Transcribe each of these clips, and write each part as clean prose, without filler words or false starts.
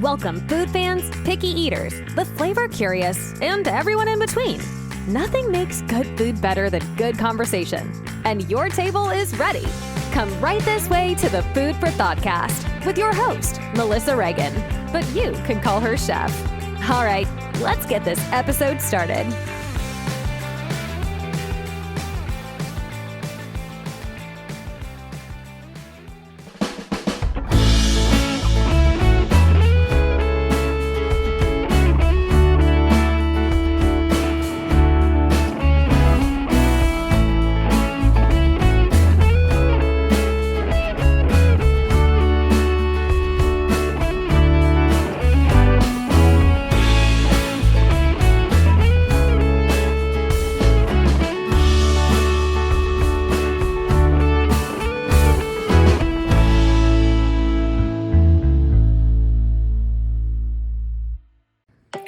Welcome food fans, picky eaters, the flavor curious, and everyone in between. Nothing makes good food better than good conversation. And your table is ready. Come right this way to the Food for Thoughtcast with your host, Melissa Reagan. But you can call her Chef. All right, let's get this episode started.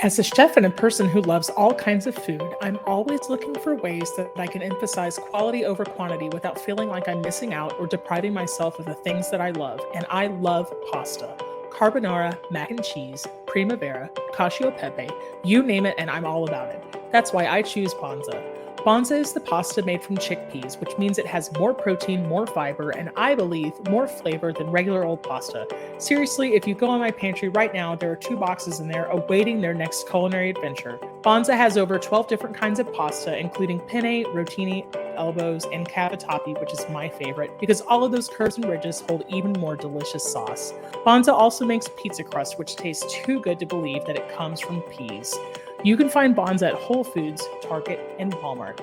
As a chef and a person who loves all kinds of food, I'm always looking for ways that I can emphasize quality over quantity without feeling like I'm missing out or depriving myself of the things that I love. And I love pasta. Carbonara, mac and cheese, primavera, cacio e pepe, you name it and I'm all about it. That's why I choose Banza. Banza is the pasta made from chickpeas, which means it has more protein, more fiber, and I believe more flavor than regular old pasta. Seriously, if you go in my pantry right now, there are 2 boxes in there awaiting their next culinary adventure. Banza has over 12 different kinds of pasta, including penne, rotini, elbows, and cavatappi, which is my favorite, because all of those curves and ridges hold even more delicious sauce. Banza also makes pizza crust, which tastes too good to believe that it comes from peas. You can find Banza at Whole Foods, Target, and Walmart.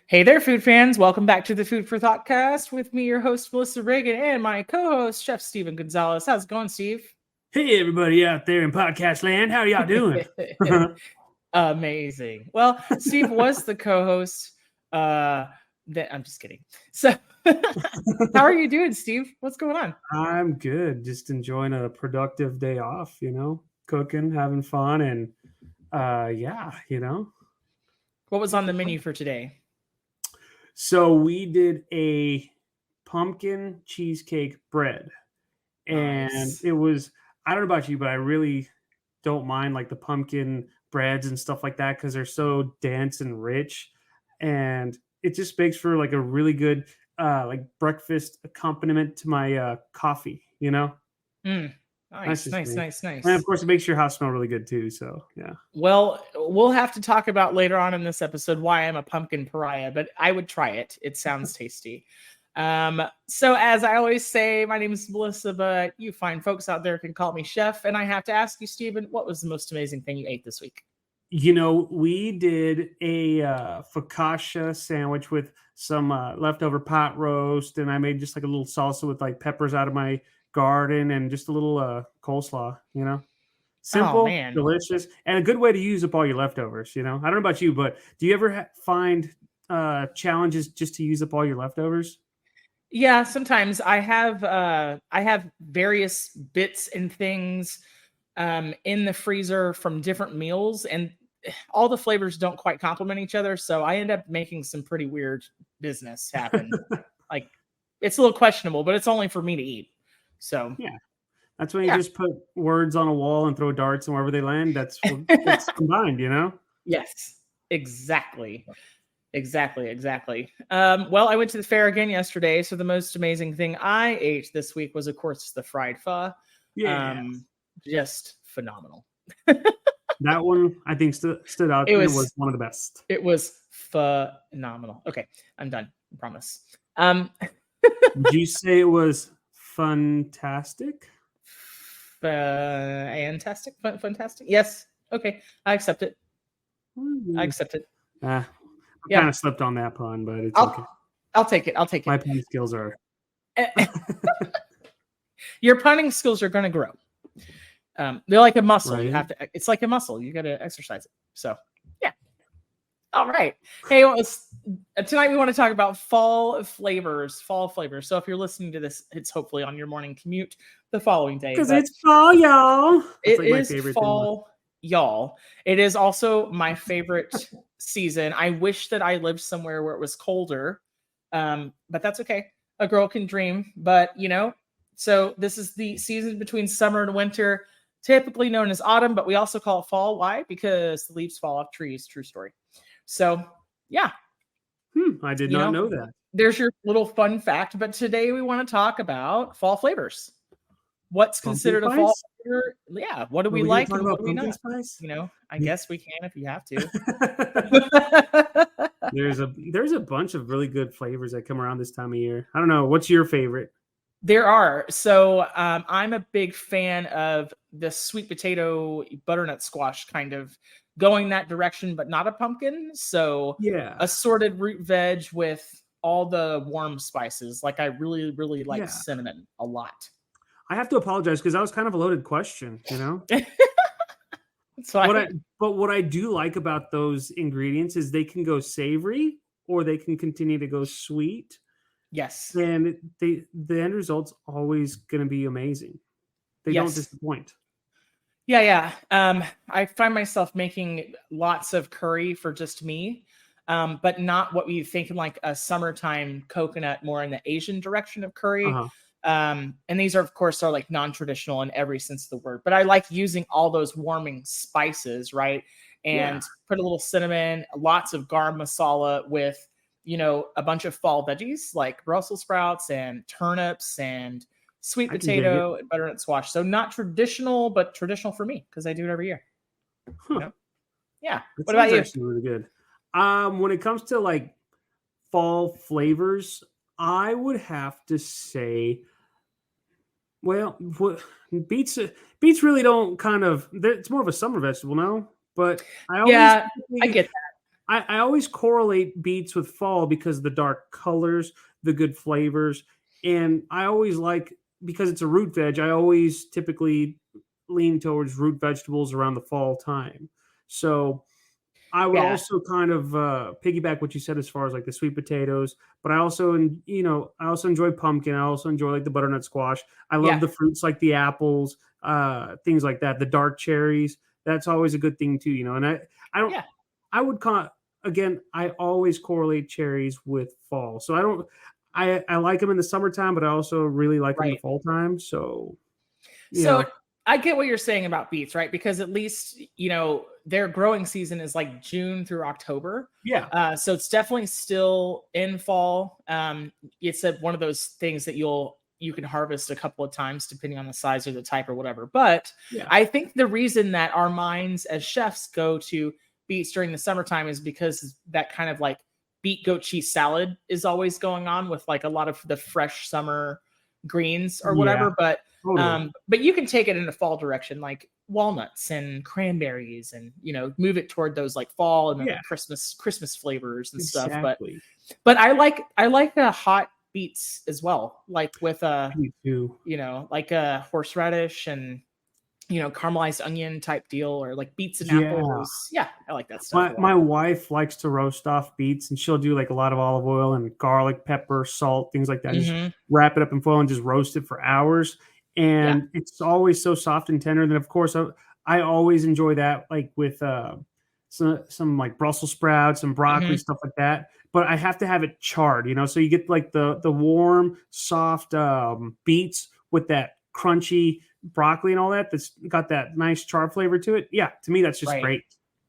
Hey there, food fans. Welcome back to the Food for Thoughtcast with me, your host, Melissa Reagan, and my co-host, Chef Steven Gonzalez. How's it going, Steve? Hey, everybody out there in podcast land. How are y'all doing? Amazing. Well, Steve was the co-host. I'm just kidding. So, how are you doing, Steve? What's going on? I'm good. Just enjoying a productive day off, cooking, having fun. And What was on the menu for today? So we did a pumpkin cheesecake bread. And Nice. It was, I don't know about you, but I really don't mind like the pumpkin breads and stuff like that because they're so dense and rich. And it just makes for like a really good like breakfast accompaniment to my coffee, Nice. And of course, it makes your house smell really good too. So yeah. Well, we'll have to talk about later on in this episode why I'm a pumpkin pariah, but I would try it. It sounds tasty. So as I always say, my name is Melissa, but you fine folks out there can call me Chef. And I have to ask you, Steven, what was the most amazing thing you ate this week? We did a focaccia sandwich with some leftover pot roast, and I made just like a little salsa with like peppers out of my garden and just a little coleslaw, Simple, delicious, and a good way to use up all your leftovers, I don't know about you, but do you ever find challenges just to use up all your leftovers? Yeah, sometimes I have various bits and things in the freezer from different meals, and all the flavors don't quite complement each other, so I end up making some pretty weird business happen. Like, it's a little questionable, but it's only for me to eat. So yeah, that's when you just put words on a wall and throw darts, and wherever they land, that's combined, Yes, exactly. Well, I went to the fair again yesterday, so the most amazing thing I ate this week was, of course, the fried pho. Yeah, just phenomenal. That one, I think, stood out. It was one of the best. It was phenomenal. Okay, I'm done. I promise. Did you say it was fantastic? Fantastic? Yes. Okay, I accept it. I kind of slipped on that pun, but it's okay. I'll take it. My pun skills are... Your punning skills are going to grow. They're like a muscle. Right. You have to. It's like a muscle. You got to exercise it. So, yeah. All right. Hey, tonight we want to talk about fall flavors. So if you're listening to this, it's hopefully on your morning commute the following day. Because it's fall, y'all. It is fall. y'all, it is also my favorite season. I wish that I lived somewhere where it was colder, but that's okay. A girl can dream. But so this is the season between summer and winter, typically known as autumn, but we also call it fall. Why? Because the leaves fall off trees. True story. So yeah, I did not know that. There's your little fun fact. But today we want to talk about fall flavors. What's considered a fall flavor? Yeah. What do we like and what do we not? Spice? I guess we can if you have to. There's a bunch of really good flavors that come around this time of year. I don't know. What's your favorite? There are. So I'm a big fan of the sweet potato butternut squash kind of going that direction, but not a pumpkin. So yeah, assorted root veg with all the warm spices. Like I really, really like cinnamon a lot. I have to apologize because that was kind of a loaded question, So what I do like about those ingredients is they can go savory or they can continue to go sweet. Yes. And the end result's always going to be amazing. They don't disappoint. Yeah. I find myself making lots of curry for just me, but not what we think like a summertime coconut, more in the Asian direction of curry. Uh-huh. And these are, of course, are like non-traditional in every sense of the word, but I like using all those warming spices, right? And put a little cinnamon, lots of garam masala with, a bunch of fall veggies like Brussels sprouts and turnips and sweet potato and butternut squash. So not traditional, but traditional for me because I do it every year. Huh. Yeah. That what about you? Actually really good. When it comes to like fall flavors, I would have to say, well, beets really don't it's more of a summer vegetable now, but I get that. I always correlate beets with fall because of the dark colors, the good flavors, and I always because it's a root veg, I always typically lean towards root vegetables around the fall time. So I would also kind of piggyback what you said as far as like the sweet potatoes, but I also enjoy pumpkin. I also enjoy like the butternut squash. I love the fruits like the apples, things like that. The dark cherries, that's always a good thing too, And I always correlate cherries with fall. So I like them in the summertime, but I also really like them in the fall time. So I get what you're saying about beets, right? Because at least, their growing season is like June through October. Yeah. So it's definitely still in fall. It's one of those things that you can harvest a couple of times depending on the size or the type or whatever. But I think the reason that our minds as chefs go to beets during the summertime is because that kind of like beet goat cheese salad is always going on with like a lot of the fresh summer greens or whatever. But but you can take it in a fall direction, like walnuts and cranberries, and move it toward those like fall and Christmas flavors and stuff. But I like the hot beets as well, like with like a horseradish and caramelized onion type deal, or like beets and apples. Yeah, I like that stuff. My wife likes to roast off beets, and she'll do like a lot of olive oil and garlic, pepper, salt, things like that. Mm-hmm. Just wrap it up in foil and just roast it for hours. And it's always so soft and tender. And then, of course, I always enjoy that, like with some like Brussels sprouts and broccoli, stuff like that. But I have to have it charred, so you get like the warm, soft beets with that crunchy broccoli and all that's got that nice char flavor to it. Yeah, to me, that's just great.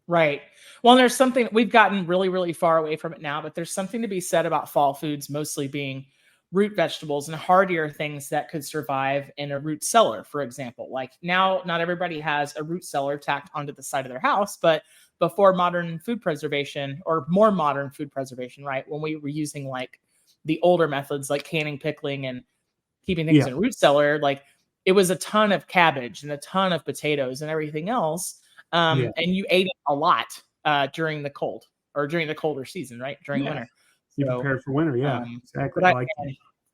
Right. Well, there's something, we've gotten really, really far away from it now, but there's something to be said about fall foods mostly being root vegetables and hardier things that could survive in a root cellar, for example. Like now, not everybody has a root cellar tacked onto the side of their house, but before modern food preservation, or more modern food preservation, right, when we were using like the older methods like canning, pickling, and keeping things in a root cellar, like it was a ton of cabbage and a ton of potatoes and everything else. And you ate it a lot during the cold, or during the colder season, right? During winter. You prepared for winter. Yeah, exactly.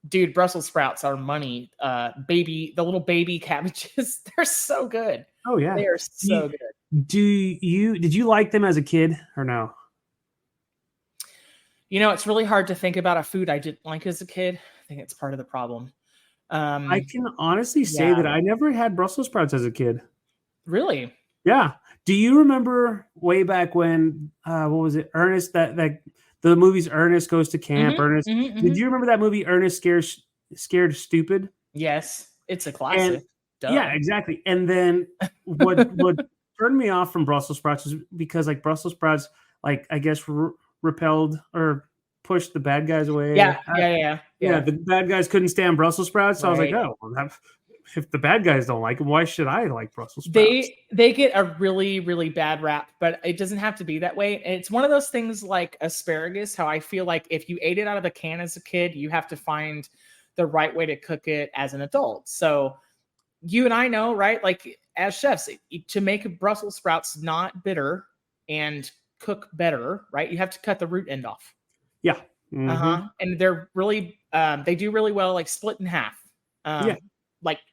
Dude, Brussels sprouts are money. The little baby cabbages, they're so good. Oh yeah. They are so good. Did you like them as a kid or no? It's really hard to think about a food I didn't like as a kid. I think it's part of the problem. I can honestly say that I never had Brussels sprouts as a kid. Really? Yeah. Do you remember way back when, what was it? Ernest, that the movies Ernest Goes to Camp, Ernest. Did you remember that movie Ernest Scared Stupid? Yes, it's a And classic. yeah, Duh. exactly. And then what turned me off from Brussels sprouts is because like Brussels sprouts, like I guess repelled or pushed the bad guys away. Yeah, yeah. Yeah, the bad guys couldn't stand Brussels sprouts. So I was like, Right. oh, well, if the bad guys don't like them, why should I like Brussels sprouts? They get a really, really bad rap, but it doesn't have to be that way. And it's one of those things like asparagus, how I feel like if you ate it out of the can as a kid, you have to find the right way to cook it as an adult. So you and I know, right? Like as chefs, to make Brussels sprouts not bitter and cook better, right? You have to cut the root end off. Yeah. Mm-hmm. And they're really, they do really well, like split in half. Yeah.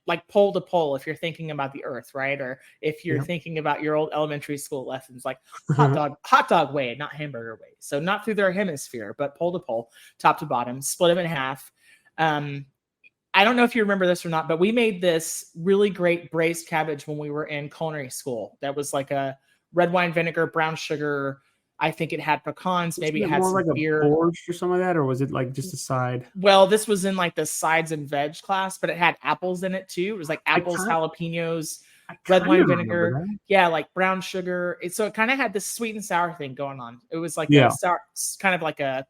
Like pole to pole, if you're thinking about the earth, right? Or if you're thinking about your old elementary school lessons, like hot dog way, not hamburger way. So not through their hemisphere, but pole to pole, top to bottom, split them in half. I don't know if you remember this or not, but we made this really great braised cabbage when we were in culinary school. That was like a red wine vinegar, brown sugar. I think it had pecans. Maybe it had more some like beer. A borscht or something like that, or was it like just a side? Well, this was in like the sides and veg class, but it had apples in it too. It was like apples, jalapenos, red wine vinegar. Yeah, like brown sugar. So it kind of had this sweet and sour thing going on. It was like a sour, kind of like a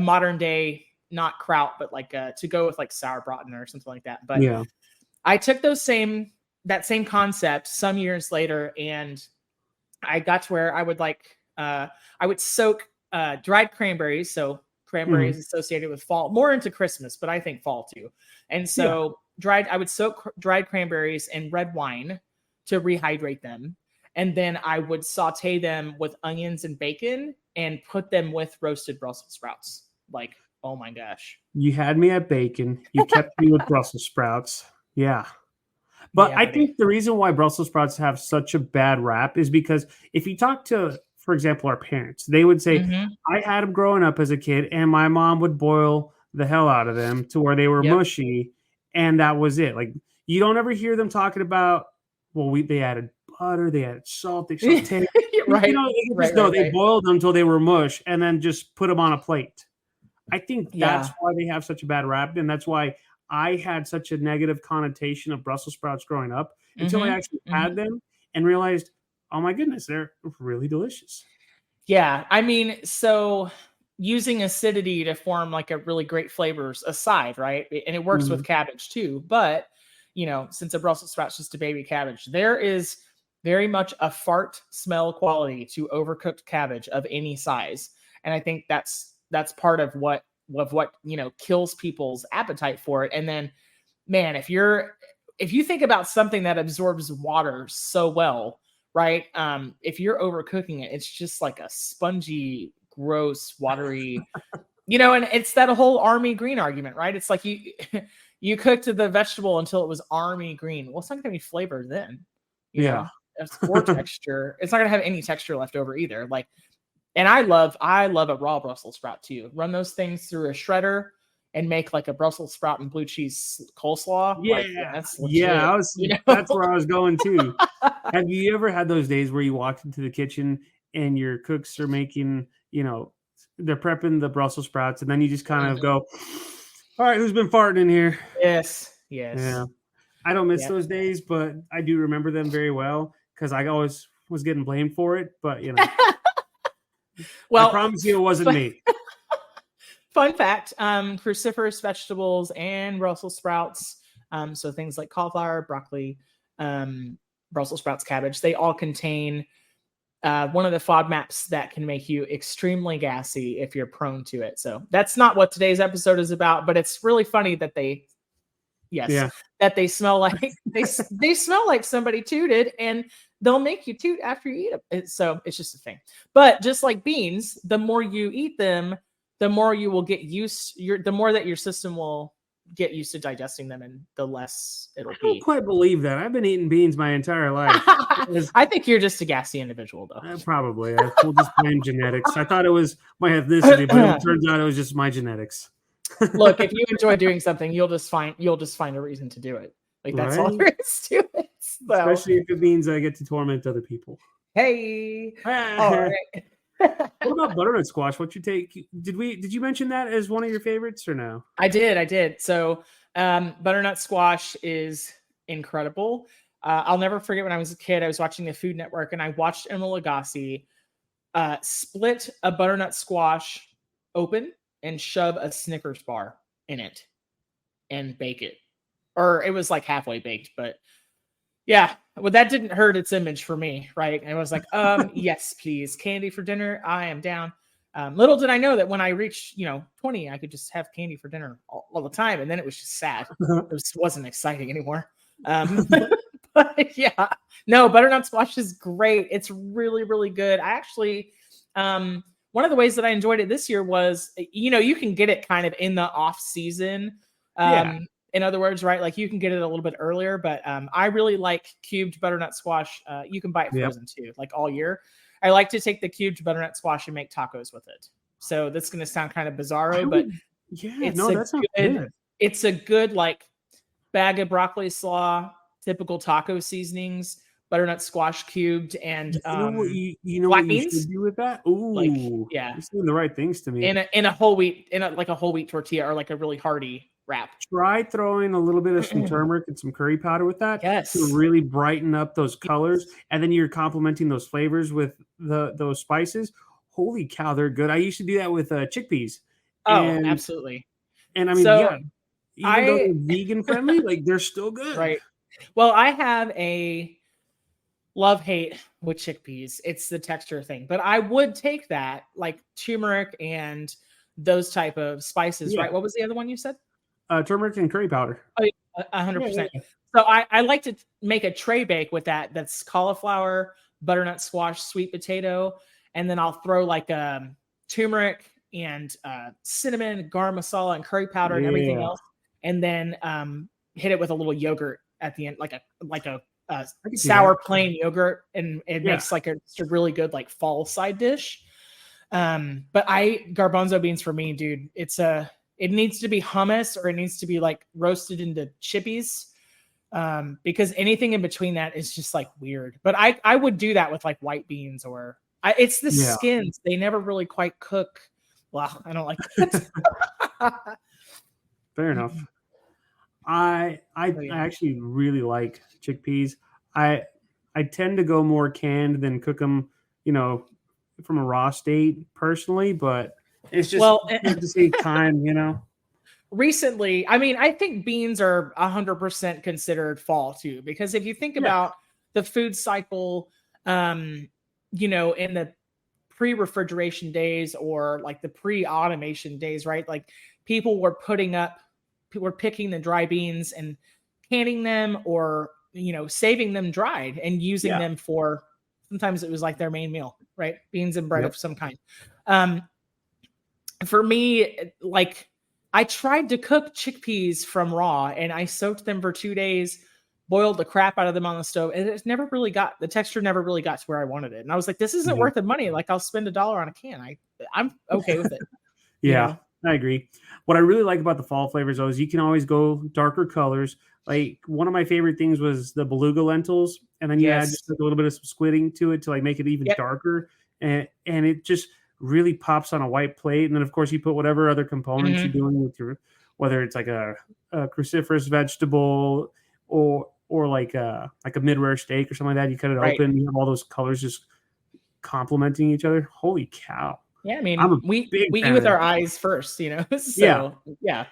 modern day, not kraut, but like to go with like sauerbraten or something like that. But I took that same concept some years later, and I got to where I would I would soak dried cranberries. So cranberries associated with fall, more into Christmas, but I think fall too. And so I would soak dried cranberries in red wine to rehydrate them. And then I would saute them with onions and bacon and put them with roasted Brussels sprouts. Like, oh my gosh. You had me at bacon. You kept me with Brussels sprouts. Yeah. But I think the reason why Brussels sprouts have such a bad rap is because if you talk to, for example, our parents, they would say, I had them growing up as a kid and my mom would boil the hell out of them to where they were mushy. And that was it. Like, you don't ever hear them talking about, well, they added butter, they added salt, they sauteed. They boiled them until they were mush and then just put them on a plate. I think that's why they have such a bad rap. And that's why I had such a negative connotation of Brussels sprouts growing up until I actually had them and realized, oh my goodness, they're really delicious. Yeah. I mean, so using acidity to form like a really great flavors aside, right? And it works with cabbage too. But, since a Brussels sprout's just a baby cabbage, there is very much a fart smell quality to overcooked cabbage of any size. And I think that's part of what kills people's appetite for it. And then, man, if you think about something that absorbs water so well, right? If you're overcooking it, it's just like a spongy, gross, watery, and it's that whole army green argument, right? It's like you cooked the vegetable until it was army green. Well, it's not gonna be flavor then. It's or texture. It's not gonna have any texture left over either. Like, and I love a raw Brussels sprout too. Run those things through a shredder and make like a Brussels sprout and blue cheese coleslaw. That's legit, that's where I was going too. Have you ever had those days where you walked into the kitchen and your cooks are making, they're prepping the Brussels sprouts, and then you just kind of go, all right, who's been farting in here? Yes. Yeah. I don't miss those days, but I do remember them very well because I always was getting blamed for it. But, well, I promise you it wasn't me. Fun fact, cruciferous vegetables and Brussels sprouts, so things like cauliflower, broccoli, Brussels sprouts, cabbage, they all contain one of the FODMAPs that can make you extremely gassy if you're prone to it. So that's not what today's episode is about, but it's really funny that that they smell like they smell like somebody tooted, and they'll make you toot after you eat them. So it's just a thing. But just like beans, the more you eat them, the more you will get the more that your system will get used to digesting them, and the less it'll be. I don't quite believe that. I've been eating beans my entire life. I think you're just a gassy individual, though. Probably. We'll just blame genetics. I thought it was my ethnicity, but it turns out it was just my genetics. Look, if you enjoy doing something, you'll just find a reason to do it. Like, that's all there is to it. So, Especially if it means I get to torment other people. hey, all right. What about butternut squash? What's your take? Did you mention that as one of your favorites or no? I did. So, butternut squash is incredible. I'll never forget when I was a kid, I was watching the Food Network and I watched Emma Lagasse split a butternut squash open and shove a Snickers bar in it and bake it. Or it was like halfway baked, but yeah, well, that didn't hurt its image for me, right? And I was like, yes, please, candy for dinner. I am down. Little did I know that when I reached, 20, I could just have candy for dinner all the time, and then it was just sad. It wasn't exciting anymore. But yeah, no, butternut squash is great. It's really, really good. I actually, one of the ways that I enjoyed it this year was, you can get it kind of in the off season. Yeah. In other words, right? Like you can get it a little bit earlier, but I really like cubed butternut squash. You can buy it frozen too, like all year. I like to take the cubed butternut squash and make tacos with it. So that's going to sound kind of bizarro, but it's a good like bag of broccoli slaw, typical taco seasonings, butternut squash cubed, and black beans. You should do with that? Ooh, yeah, you're saying the right things to me. In a whole wheat, like a whole wheat tortilla or like a really hearty wrap. Try throwing a little bit of some turmeric and some curry powder with that. Yes. To really brighten up those colors. And then you're complementing those flavors with those spices. Holy cow, they're good. I used to do that with chickpeas. Absolutely. And I mean, even though they're vegan friendly, like they're still good. Right. Well, I have a love-hate with chickpeas. It's the texture thing. But I would take that, like turmeric and those type of spices, right? What was the other one you said? Turmeric and curry powder. 100%. So I like to make a tray bake with that. That's cauliflower, butternut squash, sweet potato, and then I'll throw like turmeric and cinnamon, garam masala, and curry powder and everything else, and then hit it with a little yogurt at the end, like a sour plain yogurt, and it makes like a really good like fall side dish. But garbanzo beans for me, dude, it needs to be hummus or it needs to be like roasted into chippies. Because anything in between that is just like weird. But I would do that with like white beans it's the skins. They never really quite cook. Well, I don't like that. Fair enough. I actually really like chickpeas. I tend to go more canned than cook them, from a raw state personally, but it's just to save time, Recently, I mean, I think beans are 100% considered fall too, because if you think about the food cycle, in the pre-refrigeration days or like the pre-automation days, right? Like people were picking the dry beans and canning them or, saving them dried and using them for, sometimes it was like their main meal, right? Beans and bread of some kind. For me, like I tried to cook chickpeas from raw and I soaked them for 2 days, boiled the crap out of them on the stove, and the texture never really got to where I wanted it. And I was like, this isn't worth the money. Like I'll spend $1 on a can. I'm okay with it. I agree. What I really like about the fall flavors though is you can always go darker colors. Like one of my favorite things was the beluga lentils, and then you add just like a little bit of some squidding to it to like make it even darker, and it just really pops on a white plate. And then of course you put whatever other components you're doing with whether it's like a cruciferous vegetable or like a mid-rare steak or something like that. You cut it open, you have all those colors just complementing each other. Holy cow. Yeah, I mean, we eat with our eyes first, So, yeah.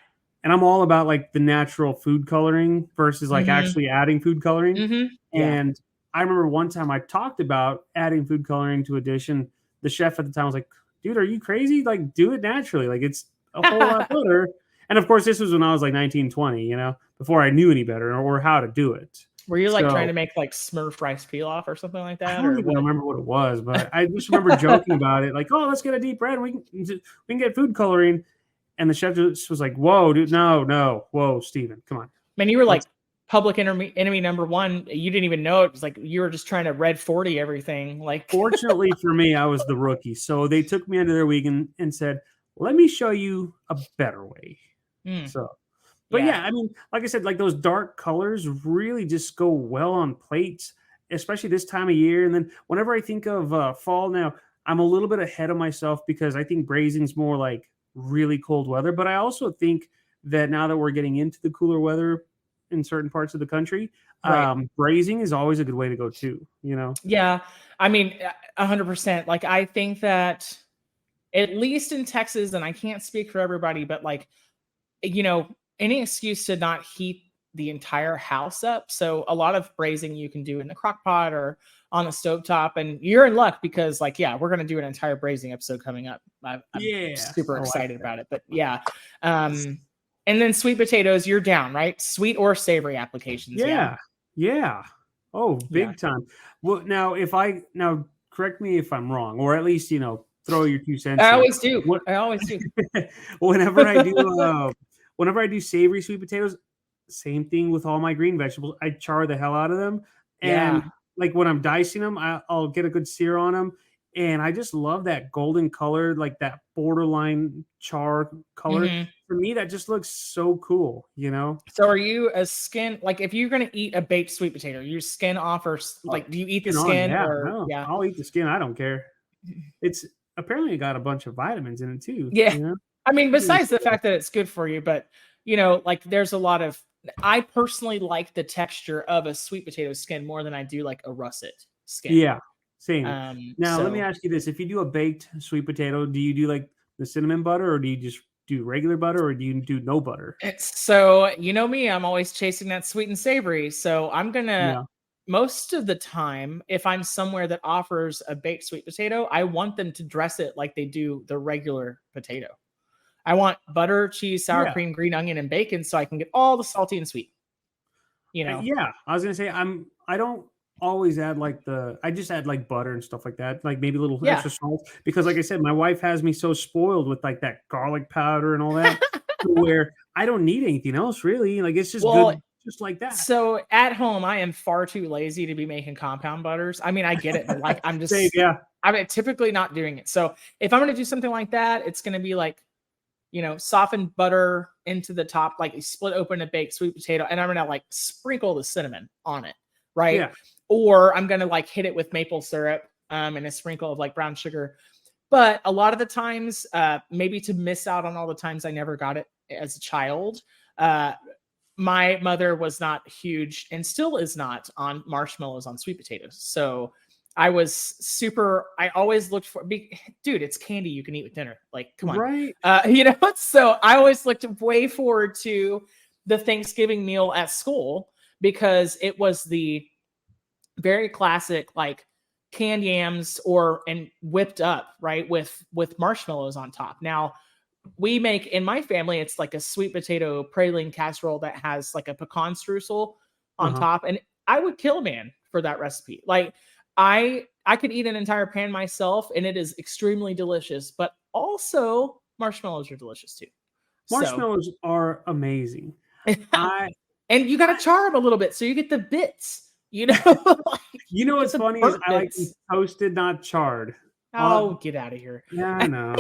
And I'm all about like the natural food coloring versus like actually adding food coloring. And I remember one time I talked about adding food coloring to a dish, and the chef at the time was like, dude, are you crazy? Like, do it naturally. Like, it's a whole lot better. And of course, this was when I was like 19, 20, before I knew any better or how to do it. Were you like trying to make like Smurf rice pilaf or something like that? I don't even remember what it was, but I just remember joking about it. Like, oh, let's get a deep red. We can get food coloring. And the chef just was like, whoa, dude, no. Whoa, Steven, come on. Man, you were like public enemy number one. You didn't even know it. It was like you were just trying to red 40 everything. Like, fortunately for me, I was the rookie. So they took me under their wing and said, let me show you a better way. So But Yeah. yeah, I mean, like I said, like those dark colors really just go well on plates, especially this time of year. And then whenever I think of fall now, I'm a little bit ahead of myself because I think braising's more like really cold weather. But I also think that now that we're getting into the cooler weather in certain parts of the country, Right. braising is always a good way to go too, you know? Yeah. I mean, 100%. Like, I think that at least in Texas, and I can't speak for everybody, but like, any excuse to not heat the entire house up. So a lot of braising you can do in the crock pot or on the stovetop, and you're in luck because, like, yeah, we're gonna do an entire braising episode coming up. I'm Yeah. super I like excited that. about it. But yeah, and then sweet potatoes, you're down, right? Sweet or savory applications, yeah, Yeah. Yeah. Oh, yeah. big time. Well, now correct me if I'm wrong, or at least, throw your 2 cents I in. always do. What I always do. whenever I do whenever I do savory sweet potatoes, same thing with all my green vegetables. I char the hell out of them. And Yeah. like when I'm dicing them, I'll get a good sear on them. And I just love that golden color, like that borderline char color. Mhm. For me, that just looks so cool, you know? So are you a skin, like, if you're gonna eat a baked sweet potato, you skin off, or Oh, like, do you eat the skin on, skin, yeah. or No, yeah? I'll eat the skin. I don't care. It's apparently got a bunch of vitamins in it too, Yeah. you know? I mean, Mm, besides the fact that it's good for you, but like, there's a lot of, I personally like the texture of a sweet potato skin more than I do like a russet skin. yeah, same. Now, let me So ask you this. If you do a baked sweet potato, do you do like the cinnamon butter or do you just do regular butter or do you do no butter? me, I'm always chasing that sweet and savory. So I'm gonna, Yeah. most of the time, if I'm somewhere that offers a baked sweet potato, I want them to dress it like they do the regular potato. I want butter, cheese, sour Yeah. cream, green onion, and bacon so I can get all the salty and sweet. You know? Yeah. I was gonna say I don't always add I just add like butter and stuff like that, like maybe a little Yeah. extra salt. Because like I said, my wife has me so spoiled with like that garlic powder and all that to where I don't need anything else really. Like it's just Well, good just like that. so at home, I am far too lazy to be making compound butters. I mean, I get it, but like, Same, yeah. I'm typically not doing it. So if I'm going to do something like that, it's going to be like, softened butter into the top, like split open a baked sweet potato, and I'm going to like sprinkle the cinnamon on it, right? Yeah. Or I'm going to like hit it with maple syrup, and a sprinkle of like brown sugar. But a lot of the times, maybe to miss out on all the times I never got it as a child, my mother was not huge, and still is not, on marshmallows on sweet potatoes. So I always looked for, dude, it's candy you can eat with dinner. Like, come on. Right. So I always looked way forward to the Thanksgiving meal at school because it was the very classic, like, canned yams and whipped up, right, with marshmallows on top. Now, we make, in my family, it's like a sweet potato praline casserole that has like a pecan streusel on Uh-huh. top, and I would kill a man for that recipe. Like, I could eat an entire pan myself, and it is extremely delicious. But also, marshmallows are delicious too. So, Marshmallows are amazing. I and you got to char them a little bit so you get the bits. Like, You know what's the funny is burnt I like them bits. toasted, not charred. Oh, get out of here! Yeah, I know.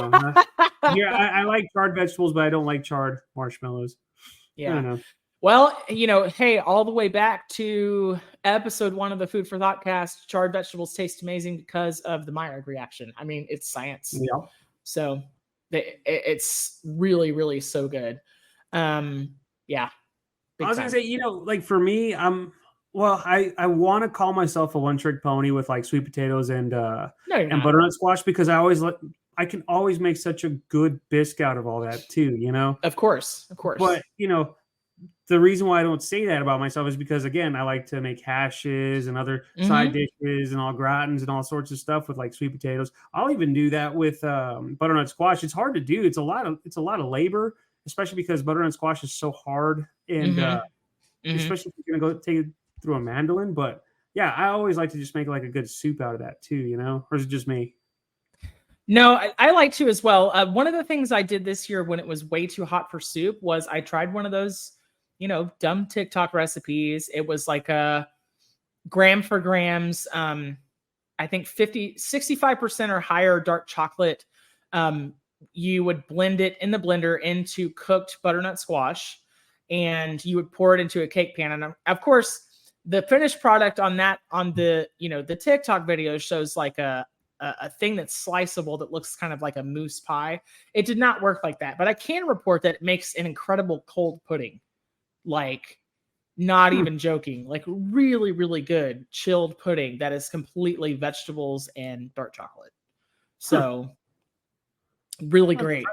Yeah, I like charred vegetables, but I don't like charred marshmallows. I Yeah. don't know. Well, hey, all the way back to episode 1 of the Food for Thought cast, charred vegetables taste amazing because of the Maillard reaction. I mean, it's science. Yeah. So it's really, really so good. Yeah. I was gonna say, like for me, I want to call myself a one-trick pony with like sweet potatoes and No, you're and not. butternut squash because I can always make such a good bisque out of all that too, Of course. But the reason why I don't say that about myself is because again, I like to make hashes and other side dishes and all gratins and all sorts of stuff with like sweet potatoes. I'll even do that with butternut squash. It's hard to do. It's a lot of labor, especially because butternut squash is so hard and especially if you're gonna go take it through a mandolin. But yeah, I always like to just make like a good soup out of that too, or is it just me? No, I like to as well. One of the things I did this year when it was way too hot for soup was I tried one of those, dumb TikTok recipes. It was like a gram for grams. I think 65% or higher dark chocolate. You would blend it in the blender into cooked butternut squash. and you would pour it into a cake pan. And of course, the finished product on the, the TikTok video shows like a thing that's sliceable that looks kind of like a mousse pie. It did not work like that, but I can report that it makes an incredible cold pudding. Like, not even joking, like really, really good chilled pudding that is completely vegetables and dark chocolate. So really great.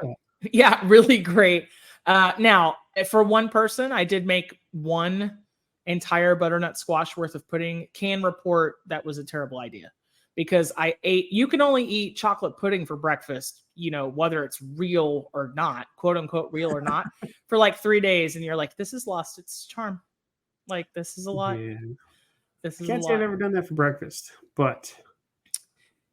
Yeah, really great. Now, for one person, I did make one entire butternut squash worth of pudding. Can report that was a terrible idea because you can only eat chocolate pudding for breakfast, whether it's real or not, quote unquote, real or not, for like 3 days. And you're like, this has lost its charm. Like, this is a lot. Yeah. This is Can't say I've ever done that for breakfast, but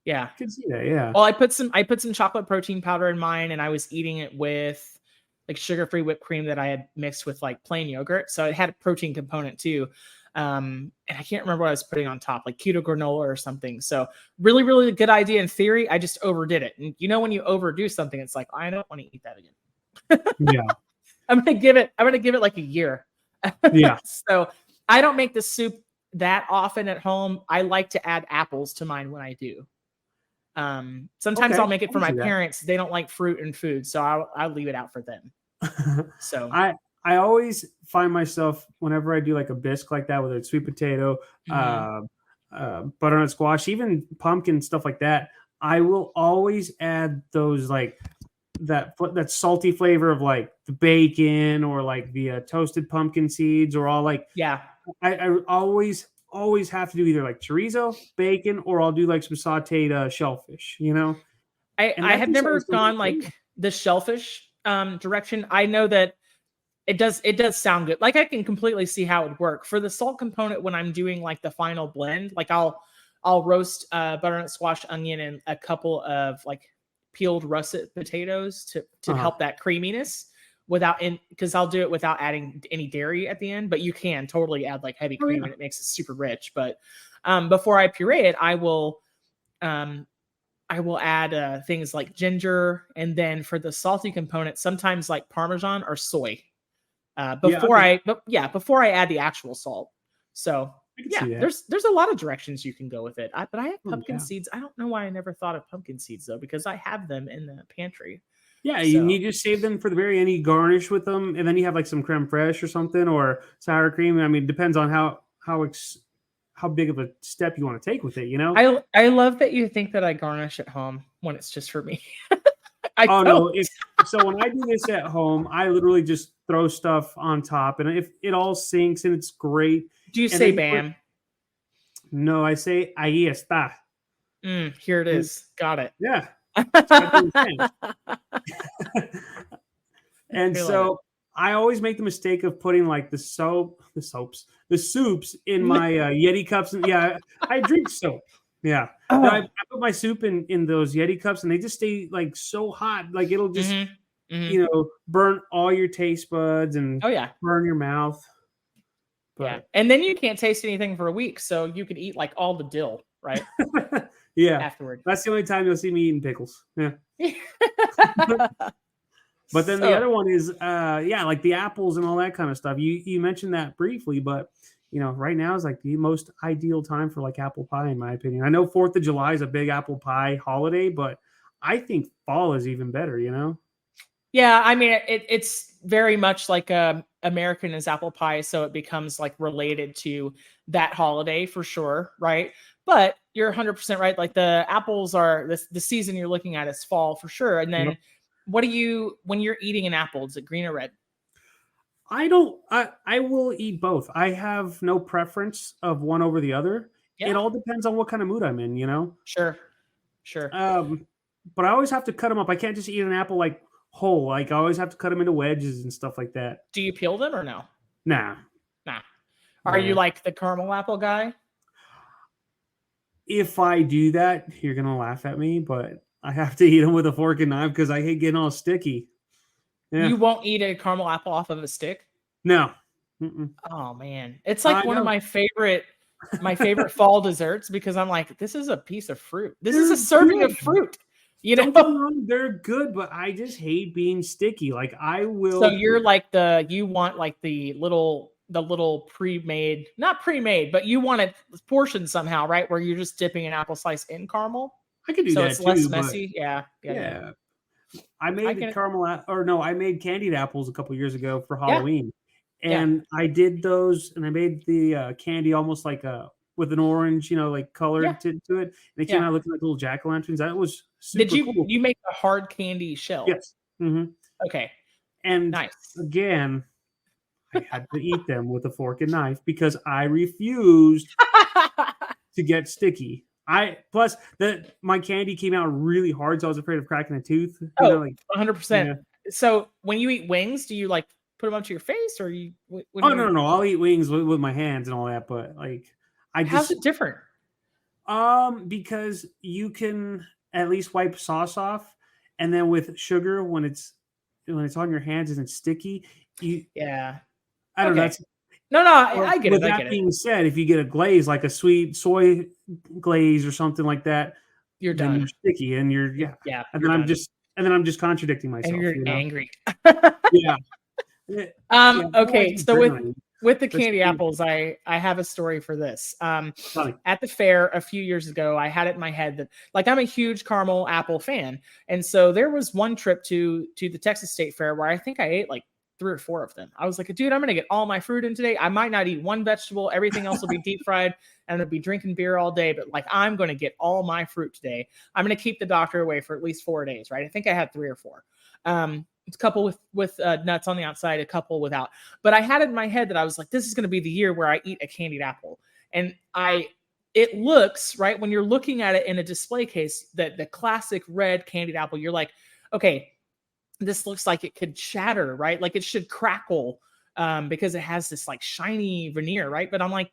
yeah, I can see that. Yeah. Well, I put some chocolate protein powder in mine, and I was eating it with like sugar-free whipped cream that I had mixed with like plain yogurt. So it had a protein component too. And I can't remember what I was putting on top, like keto granola or something. So really, really good idea in theory. I just overdid it. And when you overdo something, it's like, I don't want to eat that again. Yeah. I'm going to give it like a year. Yeah. So I don't make the soup that often at home. I like to add apples to mine when I do. Sometimes I'll make it for my parents. They don't like fruit and food, so I'll leave it out for them. So I always find myself whenever I do like a bisque like that, whether it's sweet potato, butternut squash, even pumpkin, stuff like that, I will always add those like that salty flavor of like the bacon or like the toasted pumpkin seeds or all like, yeah. I always have to do either like chorizo, bacon, or I'll do like some sauteed shellfish, I have never gone like the shellfish direction. I know that it does sound good. Like I can completely see how it would work. For the salt component, when I'm doing like the final blend, like I'll roast butternut squash, onion, and a couple of like peeled russet potatoes to help that creaminess because I'll do it without adding any dairy at the end, but you can totally add like heavy cream and it makes it super rich. But before I puree it, I will add things like ginger, and then for the salty component, sometimes like Parmesan or soy before I add the actual salt. So yeah, there's a lot of directions you can go with it. But I have pumpkin seeds. I don't know why I never thought of pumpkin seeds though, because I have them in the pantry. Yeah, you just save them for the very end. You garnish with them, and then you have like some creme fraiche or something, or sour cream. I mean, it depends on how big of a step you want to take with it. I love that you think that I garnish at home when it's just for me. No! So when I do this at home, I literally just throw stuff on top, and if it all sinks and it's great. Do you say bam? No, I say ahí está. Here it is. Got it. Yeah. And so I always make the mistake of putting like the soups in my Yeti cups. And I drink soap. Yeah. I put my soup in those Yeti cups, and they just stay like so hot. Like it'll just, burn all your taste buds and burn your mouth. But, and then you can't taste anything for a week. So you could eat like all the dill, right? Yeah. Afterward. That's the only time you'll see me eating pickles. Yeah. But then the other one is, like the apples and all that kind of stuff. You mentioned that briefly, but right now is like the most ideal time for like apple pie, in my opinion. I know 4th of July is a big apple pie holiday, but I think fall is even better, Yeah, I mean, it's very much like American is apple pie, so it becomes like related to that holiday for sure, right? But you're 100% right. Like the apples are the season you're looking at is fall for sure. And then when you're eating an apple, is it green or red? I will eat both. I have no preference of one over the other. Yeah. It all depends on what kind of mood I'm in, Sure. But I always have to cut them up. I can't just eat an apple like whole. Like I always have to cut them into wedges and stuff like that. Do you peel them or no? Nah. Are you like the caramel apple guy? If I do that, you're going to laugh at me, but I have to eat them with a fork and knife because I hate getting all sticky. Yeah. You won't eat a caramel apple off of a stick? No. Oh, man. It's like one of my favorite fall desserts because I'm like, this is a piece of fruit. This is a serving of fruit. You Don't get me know? wrong, they're good, but I just hate being sticky. Like I will. So you're like you want like the little pre-made, not pre-made, but you want it portioned somehow, right? Where you're just dipping an apple slice in caramel. I could do So that it's less too, but messy. Yeah. yeah. I I made can, I made candied apples a couple years ago for yeah. Halloween, Yeah. and I did those, and I made the candy almost like with an orange, like Yeah. colored to it. And they came Yeah. out looking like little jack o' lanterns. That was Did super cool. you make a hard candy shell? Yes. Okay. And Nice. again, I had to eat them with a fork and knife because I refused to get sticky. Plus my candy came out really hard, so I was afraid of cracking a tooth. 100%. Yeah. So when you eat wings, do you like put them up to your face, or you? No, I'll eat wings with my hands and all that, but like How's it different? Because you can at least wipe sauce off, and then with sugar when it's on your hands and it's sticky, I don't know. Okay. No, I get With it. that being said, if you get a glaze like a sweet soy glaze or something like that, You're then done. you're sticky and you're and then I'm just contradicting myself. And you're angry. Yeah. Okay. So with the candy sticky. apples, I have a story for this. Funny. At the fair a few years ago, I had it in my head that like I'm a huge caramel apple fan, and so there was one trip to the Texas State Fair where I think I ate like 3 or 4 of them. I was like, dude, I'm gonna get all my fruit in today. I might not eat one vegetable. Everything else will be deep fried, and I'll be drinking beer all day. But like, I'm gonna get all my fruit today. I'm gonna keep the doctor away for at least 4 days, right? I think I had 3 or 4. It's a couple with nuts on the outside, a couple without. But I had it in my head that I was like, this is going to be the year where I eat a candied apple. And it looks, right, when you're looking at it in a display case, that the classic red candied apple, you're like, okay, this looks like it could shatter, right? Like it should crackle because it has this like shiny veneer, right? But I'm like,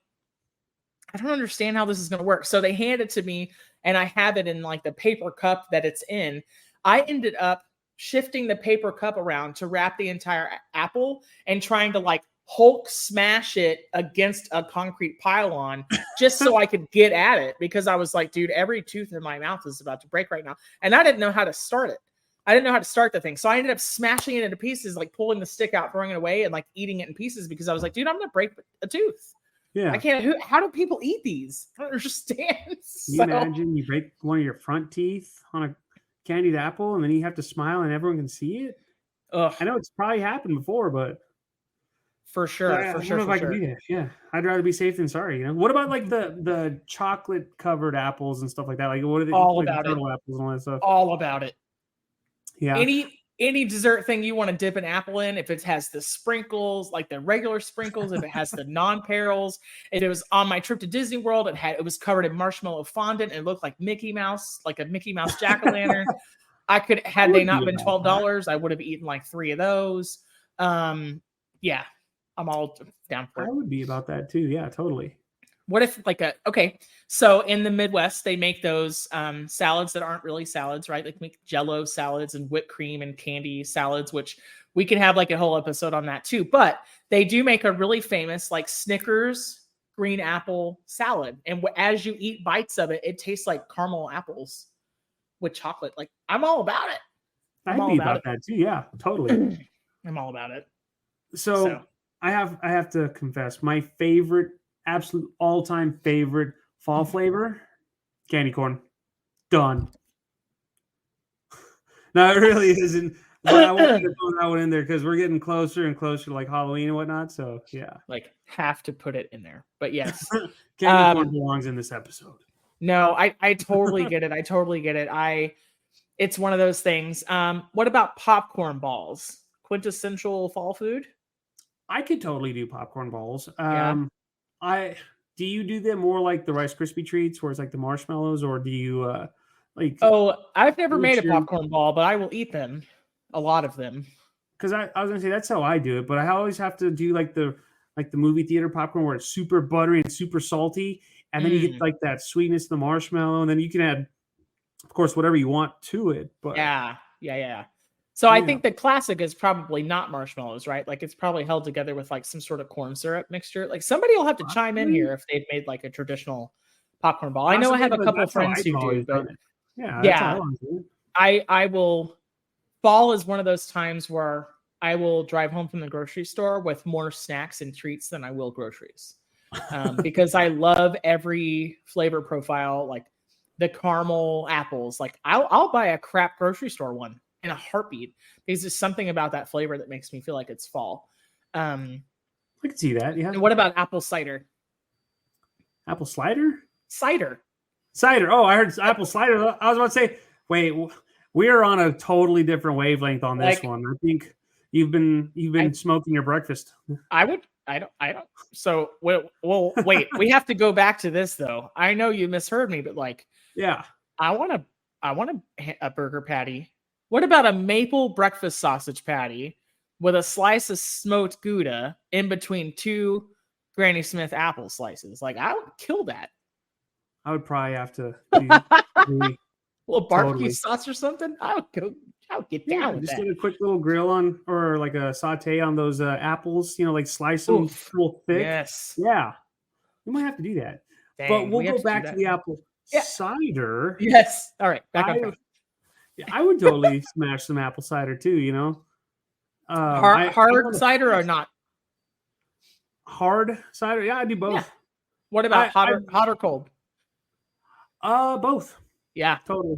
I don't understand how this is going to work. So they hand it to me and I have it in like the paper cup that it's in. I ended up shifting the paper cup around to wrap the entire apple and trying to like Hulk smash it against a concrete pylon just so I could get at it, because I was like, dude, every tooth in my mouth is about to break right now. And I didn't know how to start it. I didn't know how to start the thing. So I ended up smashing it into pieces, like pulling the stick out, throwing it away, and like eating it in pieces because I was like, dude, I'm going to break a tooth. Yeah. I can't. How do people eat these? I don't understand. Can you imagine you break one of your front teeth on a candied apple and then you have to smile and everyone can see it? Ugh. I know it's probably happened before, but for sure. I don't know if I can do that. Yeah. I'd rather be safe than sorry. What about like the chocolate covered apples and stuff like that? Like what are they? All like about it. Turtle apples and all that stuff. All about it. Yeah. Any dessert thing you want to dip an apple in, if it has the sprinkles, like the regular sprinkles, if it has the non-perils, if it was on my trip to Disney World, it was covered in marshmallow fondant and it looked like Mickey Mouse, like a Mickey Mouse jack-o'-lantern. I could, had they not been $12, I would have eaten like 3 of those. Yeah, I'm all down for it. I would be about that too. Yeah, totally. What if so in the Midwest, they make those salads that aren't really salads, right? Like make Jell-O salads and whipped cream and candy salads, which we can have like a whole episode on that too. But they do make a really famous like Snickers green apple salad. And as you eat bites of it, it tastes like caramel apples with chocolate. Like I'm all about it. I'd be about that too. Yeah, totally. I'm all about it. So I have to confess, my favorite, absolute all-time favorite fall flavor, candy corn. Done. No, it really isn't. But I wanted to throw that one in there because we're getting closer and closer to like Halloween and whatnot. So yeah, like have to put it in there. But yes, candy corn belongs in this episode. No, I totally get it. I totally get it. It's one of those things. What about popcorn balls? Quintessential fall food? I could totally do popcorn balls. Yeah. Do you do them more like the Rice Krispie treats where it's like the marshmallows, or do you like? Oh, I've never made a popcorn ball, but I will eat them. A lot of them. Because I was gonna say that's how I do it, but I always have to do like the movie theater popcorn where it's super buttery and super salty, and then you get like that sweetness of the marshmallow, and then you can add, of course, whatever you want to it. But yeah. So I think the classic is probably not marshmallows, right? Like it's probably held together with like some sort of corn syrup mixture. Like somebody will have to chime in here if they've made like a traditional popcorn ball. I know I have a couple of friends who do, but yeah. I will. Fall is one of those times where I will drive home from the grocery store with more snacks and treats than I will groceries, because I love every flavor profile, like the caramel apples. Like I'll buy a crap grocery store one in a heartbeat because there's something about that flavor that makes me feel like it's fall. I can see that. Yeah. And what about apple cider? Apple cider? Cider. Cider. Oh, I heard apple cider. I was about to say, wait, we are on a totally different wavelength on this one. I think you've been smoking your breakfast. I don't. So, well, wait. We have to go back to this though. I know you misheard me, but like, yeah, I want a burger patty. What about a maple breakfast sausage patty with a slice of smoked Gouda in between two Granny Smith apple slices? Like, I would kill that. I would probably have to. Well, barbecue sauce or something. I would get down with just that. get a quick little grill on, or like a saute on those apples. Like slice them real thick. Yes. Yeah, you might have to do that. Dang, but we'll go back to the apple cider. Yes. All right. Back on track. I would totally smash some apple cider too. Hard cider or not? Hard cider. Yeah, I do both. Yeah. What about hot or cold? Both. Yeah. Totally.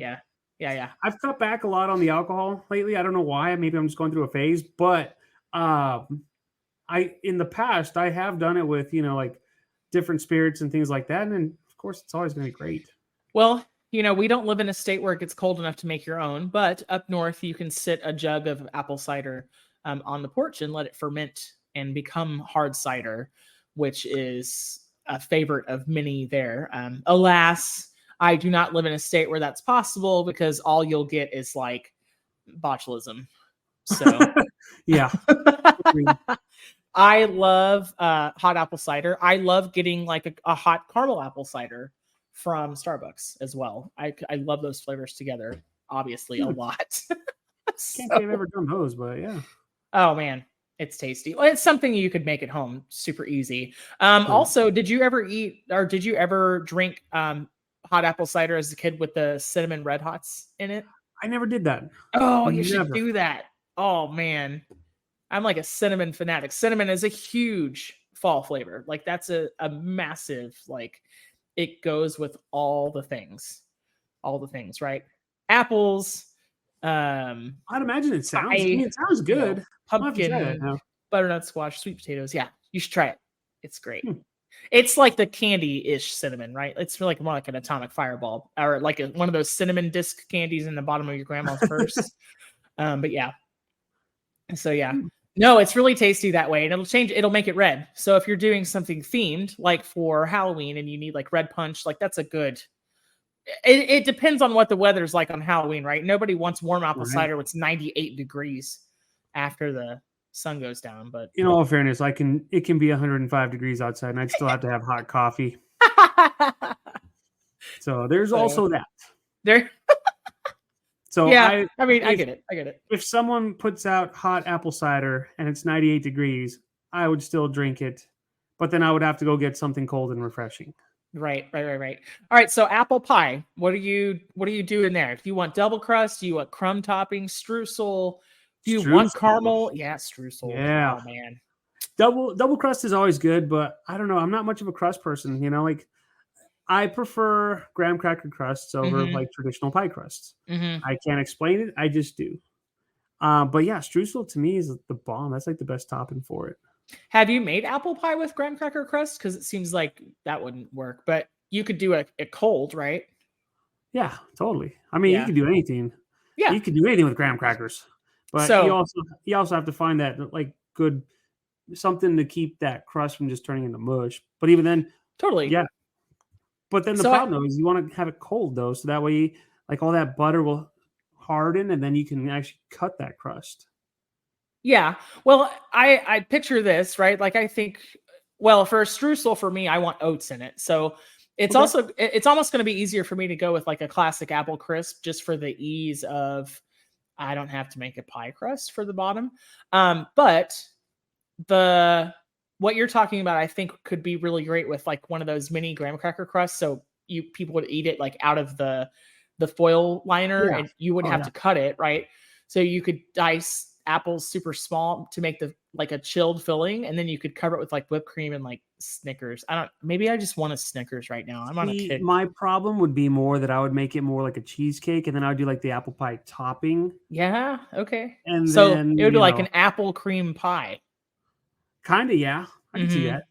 Yeah. I've cut back a lot on the alcohol lately. I don't know why. Maybe I'm just going through a phase, but in the past I have done it with, like different spirits and things like that. And of course it's always going to be great. Well, we don't live in a state where it gets cold enough to make your own, but up north you can sit a jug of apple cider on the porch and let it ferment and become hard cider, which is a favorite of many there. Alas, I do not live in a state where that's possible because all you'll get is like botulism. So yeah. I love hot apple cider. I love getting like a hot caramel apple cider from Starbucks as well. I love those flavors together, obviously, a lot. Can't say I've ever done those, but yeah. Oh man, it's tasty. Well, it's something you could make at home, super easy. Also, did you ever drink hot apple cider as a kid with the cinnamon red hots in it? I never did that. Oh, you should do that. Oh man, I'm like a cinnamon fanatic. Cinnamon is a huge fall flavor. Like that's a massive, like it goes with all the things, right? Apples. I'd imagine it sounds. It sounds good. Pumpkin, butternut squash, sweet potatoes. Yeah, you should try it. It's great. It's like the candy-ish cinnamon, right? It's like more like an atomic fireball, or like one of those cinnamon disc candies in the bottom of your grandma's purse. But yeah. So yeah. No, it's really tasty that way, and it'll make it red. So if you're doing something themed, like for Halloween, and you need like red punch, like that's a good. It depends on what the weather's like on Halloween, right? Nobody wants warm apple cider when it's 98 degrees after the sun goes down. But in all fairness, it can be 105 degrees outside, and I'd still have to have hot coffee. So there's also that. There. So yeah, I get it. If someone puts out hot apple cider and it's 98 degrees, I would still drink it, but then I would have to go get something cold and refreshing. Right. All right. So apple pie. What are you doing there? Do you want double crust? Do you want crumb topping? Streusel? Do you want caramel? Yeah, streusel. Yeah. Oh man. Double crust is always good, but I don't know. I'm not much of a crust person. Like I prefer graham cracker crusts over like traditional pie crusts. I can't explain it. I just do. But yeah, streusel to me is the bomb. That's like the best topping for it. Have you made apple pie with graham cracker crust? Because it seems like that wouldn't work, but you could do it cold, right? Yeah, totally. I mean, you could do anything. Yeah, you could do anything with graham crackers, but you also have to find that like good something to keep that crust from just turning into mush. But even then, totally, yeah. But then the problem though is you want to have it cold though, so that way like all that butter will harden, and then you can actually cut that crust. Yeah. Well, I picture this, right? Like I think, well, for a streusel for me, I want oats in it. So it's almost going to be easier for me to go with like a classic apple crisp just for the ease of, I don't have to make a pie crust for the bottom. But what you're talking about, I think could be really great with like one of those mini graham cracker crusts. So people would eat it like out of the the foil liner, Yeah. and you wouldn't Oh, have to cut it, right? So you could dice apples super small to make the like a chilled filling, and then you could cover it with like whipped cream and like Snickers. Maybe I just want a Snickers right now. I'm on a See, kick. my problem would be more that I would make it more like a cheesecake, and then I would do like the apple pie topping, Yeah, okay. and So then it would be like an apple cream pie. kind of, yeah, I can see Mhm. that.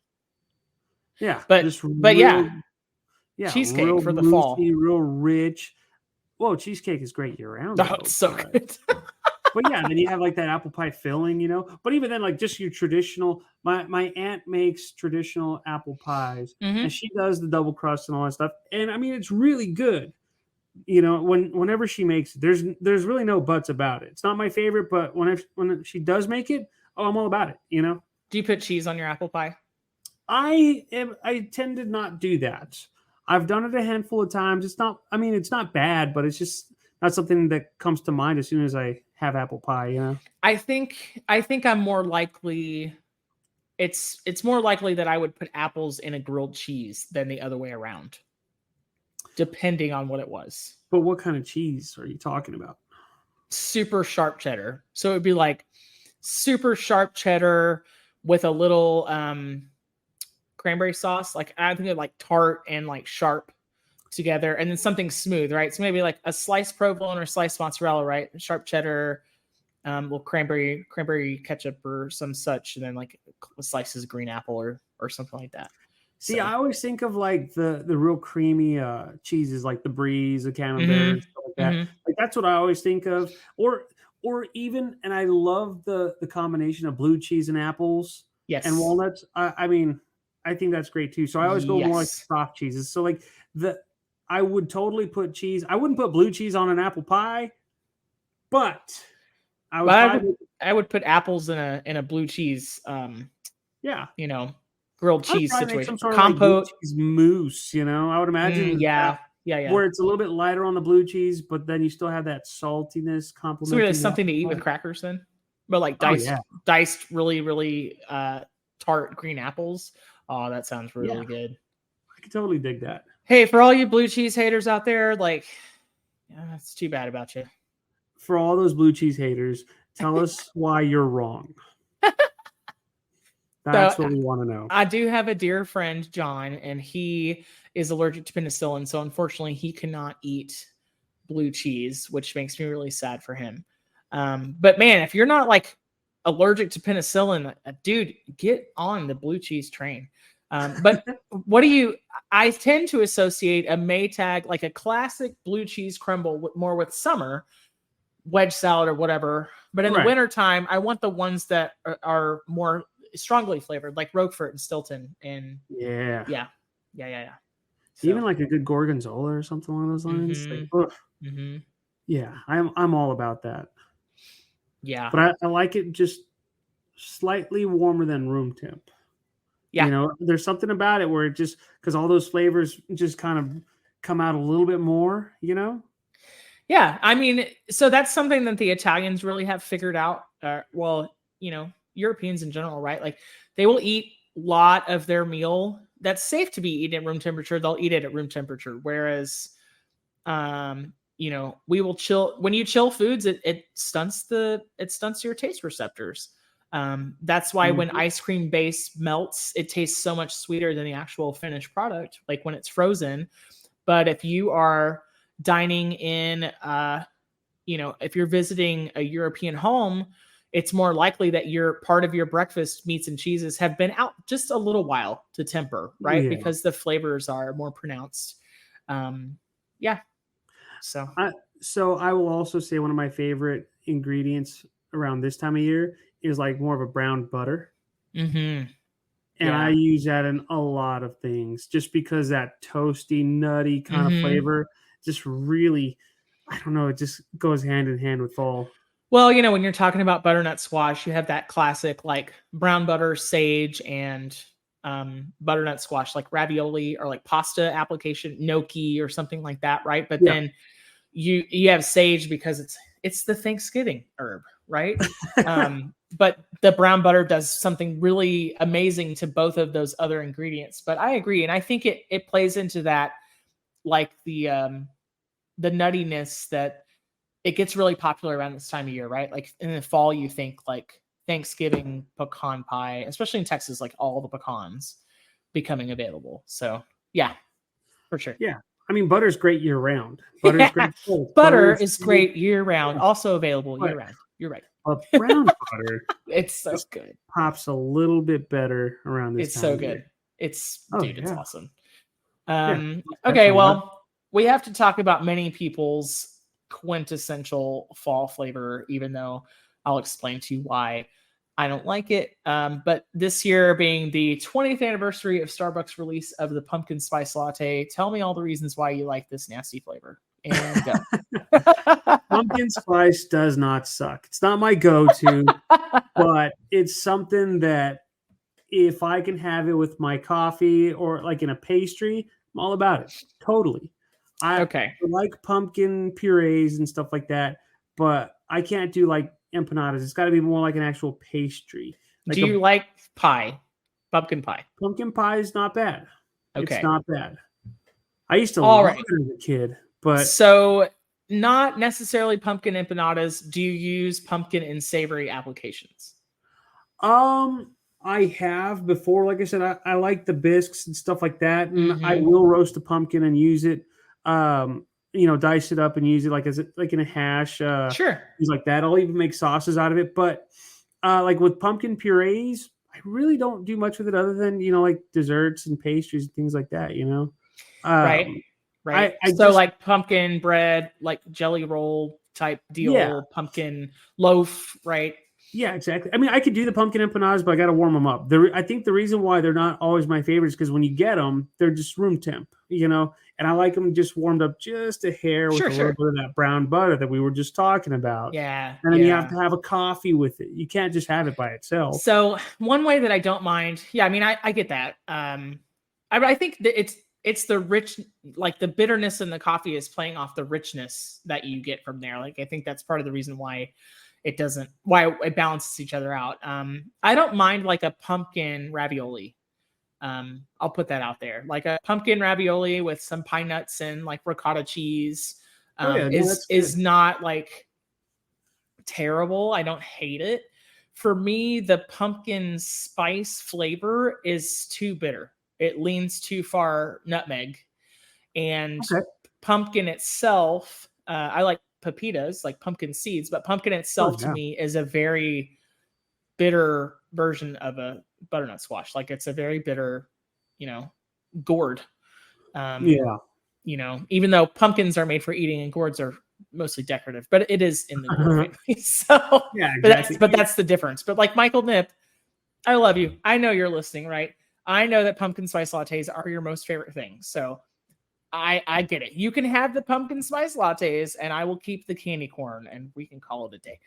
Yeah, But just yeah, real, yeah, cheesecake real for the fall. moosey, real rich. Well, cheesecake is great year round. Oh, Though, it's so good. but yeah, then you have like that apple pie filling, But even then, like just your traditional. My aunt makes traditional apple pies, Mhm. and she does the double crust and all that stuff. And I mean, it's really good. Whenever she makes it, there's really no buts about it. It's not my favorite, but when she does make it, oh, I'm all about it. Do you put cheese on your apple pie? I tend to not do that. I've done it a handful of times. It's not bad, but it's just not something that comes to mind as soon as I have apple pie. I think I'm more likely. It's more likely that I would put apples in a grilled cheese than the other way around, depending on what it was. But what kind of cheese are you talking about? Super sharp cheddar. So it would be like super sharp cheddar with a little cranberry sauce. Like I think of like tart and like sharp together, and then something smooth, right? So maybe like a sliced provolone or sliced mozzarella, right? Sharp cheddar, little cranberry ketchup or some such, and then like slices of green apple or something like that. See, So, I always think of like the real creamy cheeses, like the Brie, the Camembert, and stuff like that. Like that's what I always think of, or even, and I love the combination of blue cheese and apples, yes, and walnuts. I mean, I think that's great too. So I always go more like Yes. soft cheeses. So like I would totally put cheese. I wouldn't put blue cheese on an apple pie, but I would. But I would put apples in a blue cheese, Yeah. grilled I would cheese probably make situation. some sort of like blue Compote. cheese mousse. I would imagine. Yeah. Where it's a little bit lighter on the blue cheese, but then you still have that saltiness So complementing. there's something to eat with crackers then, but like Oh, diced really really tart green apples. Oh, that sounds really good. I could totally dig that. Hey, for all you blue cheese haters out there, like, it's too bad about you. For all those blue cheese haters, tell us why you're wrong. That's what we want to know. I do have a dear friend, John, and he is allergic to penicillin. So unfortunately, he cannot eat blue cheese, which makes me really sad for him. But man, if you're not like allergic to penicillin, dude, get on the blue cheese train. But I tend to associate a Maytag, like a classic blue cheese crumble more with summer, wedge salad or whatever. But in the wintertime, I want the ones that are more strongly flavored, like Roquefort and Stilton. And yeah. So, even like a good gorgonzola or something along those lines. Yeah, I'm all about that. Yeah, but I like it just slightly warmer than room temp. Yeah, there's something about it where it just, because all those flavors just kind of come out a little bit more. Yeah, I mean, so that's something that the Italians really have figured out. Europeans in general, right? Like they will eat a lot of their meal that's safe to be eaten at room temperature. They'll eat it at room temperature. Whereas, we will chill. When you chill foods, it stunts your taste receptors. That's why when ice cream base melts, it tastes so much sweeter than the actual finished product, like when it's frozen. But if you are dining in, if you're visiting a European home, it's more likely that part of your breakfast meats and cheeses have been out just a little while to temper, right? Yeah. Because the flavors are more pronounced. So I will also say one of my favorite ingredients around this time of year is like more of a brown butter. Mm-hmm. And I use that in a lot of things just because that toasty, nutty kind of flavor just really, I don't know, it just goes hand in hand with fall. Well, when you're talking about butternut squash, you have that classic like brown butter, sage, and butternut squash, like ravioli or like pasta application, gnocchi or something like that, right? But then you have sage because it's the Thanksgiving herb, right? But the brown butter does something really amazing to both of those other ingredients. But I agree, and I think it plays into that, like the the nuttiness that it gets really popular around this time of year, right? Like in the fall, you think like Thanksgiving pecan pie, especially in Texas, like all the pecans becoming available. So yeah, for sure. Yeah. I mean, butter's great year round. Butter's great. Butter is great year round, also available year round. You're right. But brown butter, it's so good. Pops a little bit better around this time. It's so good. It's it's awesome. Okay, well, we have to talk about many people's quintessential fall flavor, even though I'll explain to you why I don't like it. But this year being the 20th anniversary of Starbucks release of the pumpkin spice latte, tell me all the reasons why you like this nasty flavor. And go. Pumpkin spice does not suck. It's not my go-to, but it's something that if I can have it with my coffee or like in a pastry, I'm all about it. Totally. I like pumpkin purees and stuff like that, but I can't do like empanadas. It's got to be more like an actual pastry. Like do you like pie? Pumpkin pie? Pumpkin pie is not bad. Okay. It's not bad. I used to love it as a kid, but so not necessarily pumpkin empanadas. Do you use pumpkin in savory applications? I have before. Like I said, I like the bisques and stuff like that, and I will roast a pumpkin and use it. Dice it up and use it like in a hash. Sure. Things like that. I'll even make sauces out of it. But like with pumpkin purees, I really don't do much with it other than like desserts and pastries and things like that. Right. So like pumpkin bread, like jelly roll type deal, pumpkin loaf, right? Yeah, exactly. I mean, I could do the pumpkin empanadas, but I got to warm them up. I think the reason why they're not always my favorites is because when you get them, they're just room temp, and I like them just warmed up just a hair with a little bit of that brown butter that we were just talking about. Yeah. And then you have to have a coffee with it. You can't just have it by itself. So one way that I don't mind, I mean, I get that. I think that it's the rich, like the bitterness in the coffee is playing off the richness that you get from there. Like, I think that's part of the reason why it balances each other out. I don't mind like a pumpkin ravioli. I'll put that out there. Like a pumpkin ravioli with some pine nuts and like ricotta cheese is not like terrible. I don't hate it. For me, the pumpkin spice flavor is too bitter. It leans too far nutmeg. And pumpkin itself, I like pepitas, like pumpkin seeds, but pumpkin itself to me is a very bitter version of a butternut squash. Like it's a very bitter, gourd. Even though pumpkins are made for eating and gourds are mostly decorative, but it is in the gourd family. So yeah, exactly. but that's the difference. But like Michael Nip, I love you. I know you're listening, right? I know that pumpkin spice lattes are your most favorite thing. So I get it. You can have the pumpkin spice lattes and I will keep the candy corn and we can call it a day.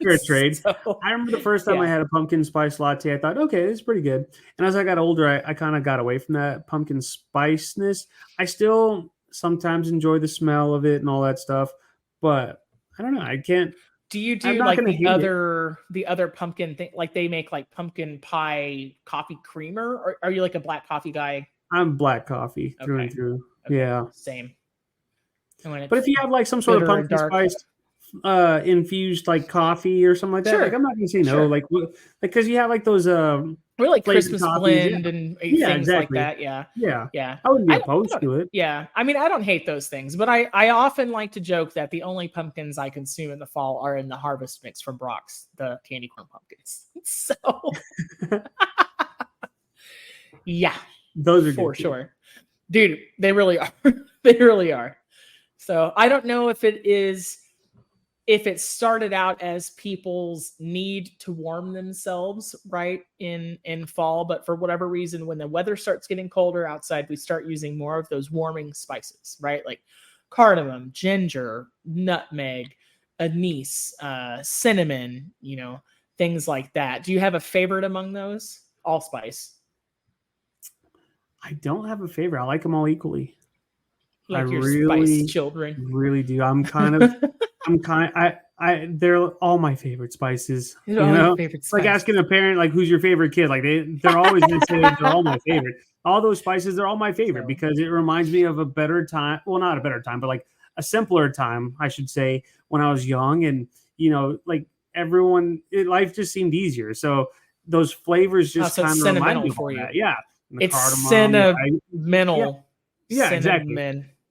Fair trade. So, I remember the first time I had a pumpkin spice latte, I thought, okay, this is pretty good. And as I got older, I kind of got away from that pumpkin spiceness. I still sometimes enjoy the smell of it and all that stuff, but I don't know. I can't. Do you do like the other pumpkin thing? Like they make like pumpkin pie coffee creamer, or are you like a black coffee guy? I'm black coffee through and through. Okay. Yeah. Same. But if you have like some sort of pumpkin spice infused like coffee or something like that, like I'm not gonna say no. Like because you have like those or like Christmas blend and things like that. Yeah. I wouldn't be opposed to it. Yeah. I mean, I don't hate those things, but I often like to joke that the only pumpkins I consume in the fall are in the harvest mix from Brock's, the candy corn pumpkins. So yeah. Those are for sure. Dude, they really are. They really are. So I don't know if it started out as people's need to warm themselves right in fall, but for whatever reason, when the weather starts getting colder outside, we start using more of those warming spices, right? Like cardamom, ginger, nutmeg, anise, cinnamon, things like that. Do you have a favorite among those? Allspice. I don't have a favorite. I like them all equally. Like your spice children. Really do. I they're all my favorite spices. These You are all your know, favorite it's like spices. asking a parent like who's your favorite kid. Like they're always gonna say they're all my favorite. All those spices, they're all my favorite So- because it reminds me of a better time. Well, not a better time, but like a simpler time, I should say, when I was young, and like life just seemed easier. So those flavors just so it's kind of remind sentimental me of for all you. that. Yeah, the It's cardamom. sentimental. Yeah, exactly.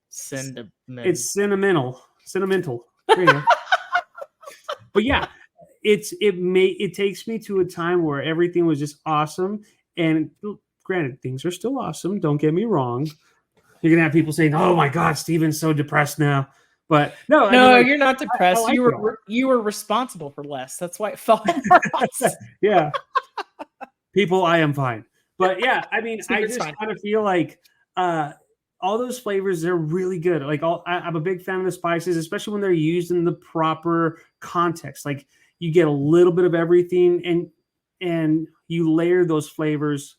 Cinnamon. It's sentimental. There you go. But yeah, it takes me to a time where everything was just awesome. And granted, things are still awesome. Don't get me wrong. You're gonna have people saying, "Oh my God, Steven's so depressed now." But no, I mean, No, like, you're not depressed. like you were responsible for less. That's why it fell apart. yeah, people, I am fine. But yeah, I mean, I Steven's just fine. kind of feel like all those flavors, they're really good. Like I'm a big fan of the spices, especially when they're used in the proper context. Like you get a little bit of everything, and you layer those flavors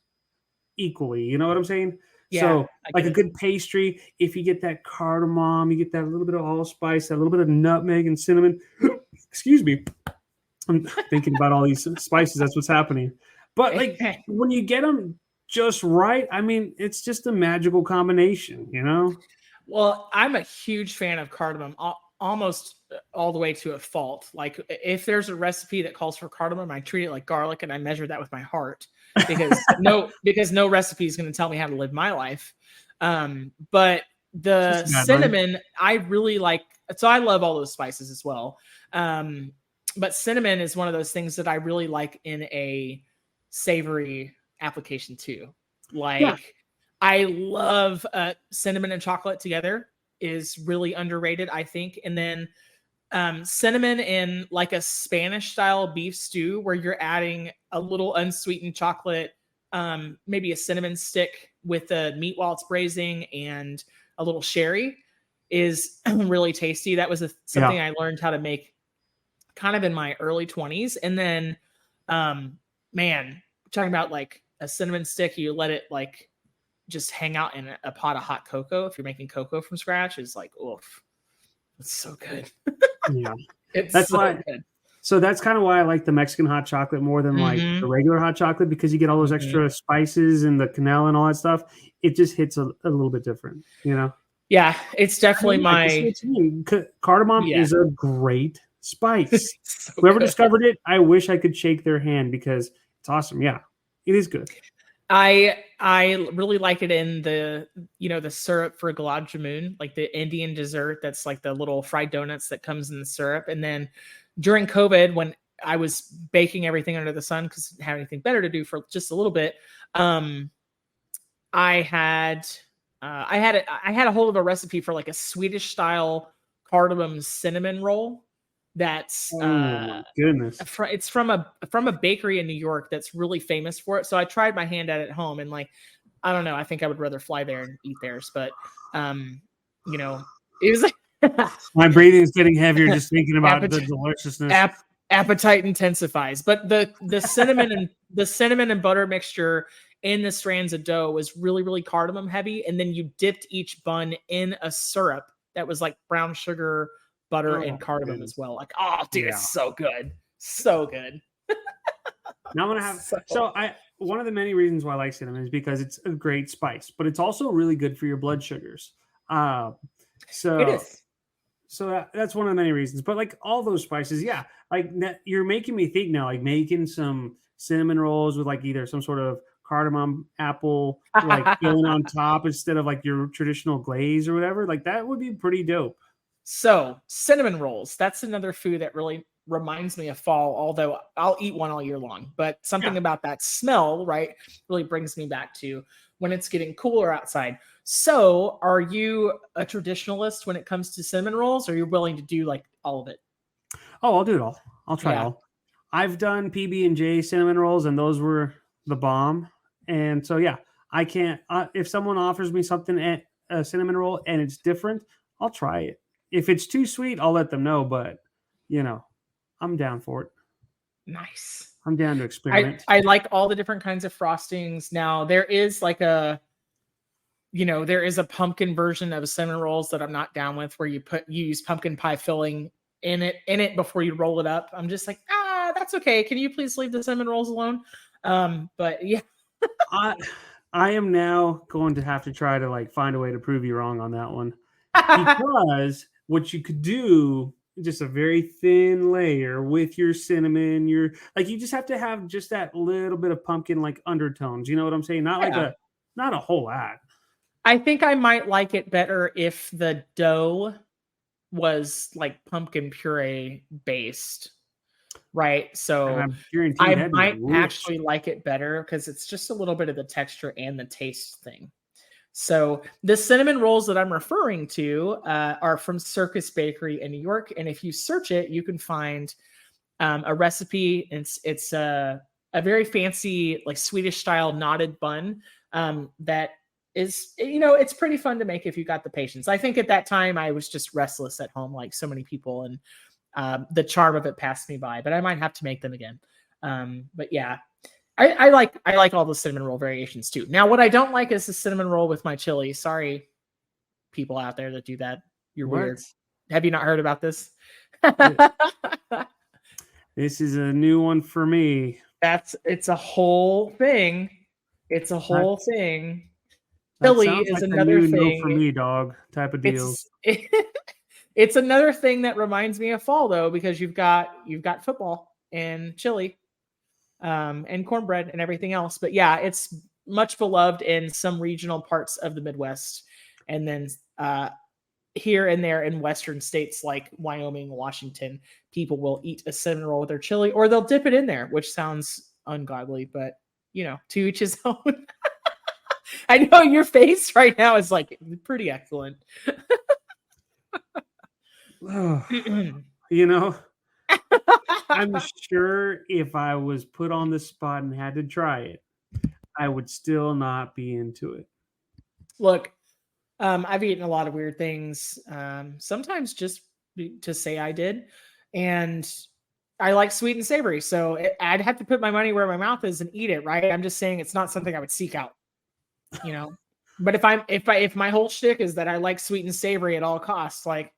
equally. You know what I'm saying? Yeah, So I like get a it. good pastry, if you get that cardamom, you get that little bit of allspice, that little bit of nutmeg and cinnamon. Excuse me. I'm thinking about all these spices. That's what's happening. But like when you get them just right, I mean, it's just a magical combination, you know? Well, I'm a huge fan of cardamom, almost all the way to a fault. Like if there's a recipe that calls for cardamom, I treat it like garlic, and I measure that with my heart because no recipe is going to tell me how to live my life. But the cinnamon, I really like. So I love all those spices as well. But cinnamon is one of those things that I really like in a savory application too. Like. Yeah. I love cinnamon and chocolate together is really underrated, I think. And then cinnamon in like a Spanish style beef stew where you're adding a little unsweetened chocolate, maybe a cinnamon stick with the meat while it's braising and a little sherry is really tasty. That was something I learned how to make kind of in my early 20s. And then, man, talking about like a cinnamon stick, you let it like just hang out in a pot of hot cocoa. If you're making cocoa from scratch, is like, oof, it's so good. Yeah, that's so good. So that's kind of why I like the Mexican hot chocolate more than like the regular hot chocolate, because you get all those extra spices and the canela and all that stuff. It just hits a little bit different, you know? Yeah, it's definitely cardamom is a great spice. So whoever discovered it, I wish I could shake their hand because it's awesome. Yeah, it is good. I really like it in the syrup for gulab jamun, like the Indian dessert that's like the little fried donuts that comes in the syrup. And then during COVID, when I was baking everything under the sun because I didn't have anything better to do for just a little bit, I had a hold of a recipe for like a Swedish style cardamom cinnamon roll. That's my goodness. It's from a bakery in New York that's really famous for it. So I tried my hand at it at home, and like, I don't know, I think I would rather fly there and eat theirs. But it was like my breathing is getting heavier just thinking about the deliciousness. Appetite intensifies. But the cinnamon and butter mixture in the strands of dough was really, really cardamom heavy, and then you dipped each bun in a syrup that was like brown sugar, butter, and cardamom as well. Like, oh, dude, it's so good. So good. Now I'm going to have... one of the many reasons why I like cinnamon is because it's a great spice, but it's also really good for your blood sugars. It is. So that's one of the many reasons. But like all those spices, yeah, like you're making me think now, like making some cinnamon rolls with like either some sort of cardamom apple like filling on top instead of like your traditional glaze or whatever. Like that would be pretty dope. So cinnamon rolls, that's another food that really reminds me of fall, although I'll eat one all year long. But something about that smell, right, really brings me back to when it's getting cooler outside. So are you a traditionalist when it comes to cinnamon rolls, or are you willing to do like all of it? Oh, I'll do it all. I'll try all. I've done PB&J cinnamon rolls, and those were the bomb. And so, yeah, I can't... if someone offers me something at a cinnamon roll and it's different, I'll try it. If it's too sweet, I'll let them know, but I'm down for it. Nice. I'm down to experiment. I like all the different kinds of frostings. Now there is like there is a pumpkin version of cinnamon rolls that I'm not down with, where you use pumpkin pie filling in it before you roll it up. I'm just like, that's okay. Can you please leave the cinnamon rolls alone? But yeah. I am now going to have to try to like find a way to prove you wrong on that one, because what you could do, just a very thin layer with your cinnamon, you just have to have just that little bit of pumpkin like undertones. You know what I'm saying? Not a whole lot. I think I might like it better if the dough was like pumpkin puree based, right? So I might actually like it better because it's just a little bit of the texture and the taste thing. So the cinnamon rolls that I'm referring to are from Circus Bakery in New York, and if you search it, you can find a recipe. It's a very fancy, like Swedish style knotted bun that is, it's pretty fun to make if you got the patience. I think at that time I was just restless at home, like so many people, and the charm of it passed me by. But I might have to make them again. But yeah. I like all the cinnamon roll variations too. Now, what I don't like is the cinnamon roll with my chili. Sorry, people out there that do that. You're weird. Have you not heard about this? This is a new one for me. It's a whole thing. It's a whole thing. Chili is like another thing for me, dog type of deal. It's another thing that reminds me of fall though, because you've got football and chili. And cornbread and everything else. But yeah, it's much beloved in some regional parts of the Midwest. And then here and there in Western states like Wyoming, Washington, people will eat a cinnamon roll with their chili, or they'll dip it in there, which sounds ungodly, but to each his own. I know your face right now is like pretty excellent. I'm sure if I was put on the spot and had to try it, I would still not be into it. Look, I've eaten a lot of weird things, sometimes just to say I did. And I like sweet and savory. So I'd have to put my money where my mouth is and eat it, right? I'm just saying it's not something I would seek out, But if my whole shtick is that I like sweet and savory at all costs, like,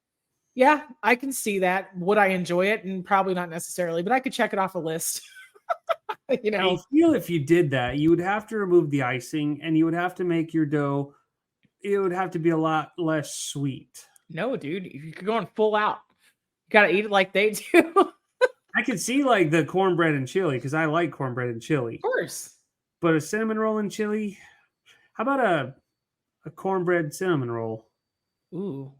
yeah, I can see that. Would I enjoy it? And probably not necessarily, but I could check it off a list. I feel if you did that, you would have to remove the icing and you would have to make your dough. It would have to be a lot less sweet. No, dude, you could go on full out. You got to eat it like they do. I could see like the cornbread and chili because I like cornbread and chili. Of course. But a cinnamon roll and chili, how about a cornbread cinnamon roll? Ooh.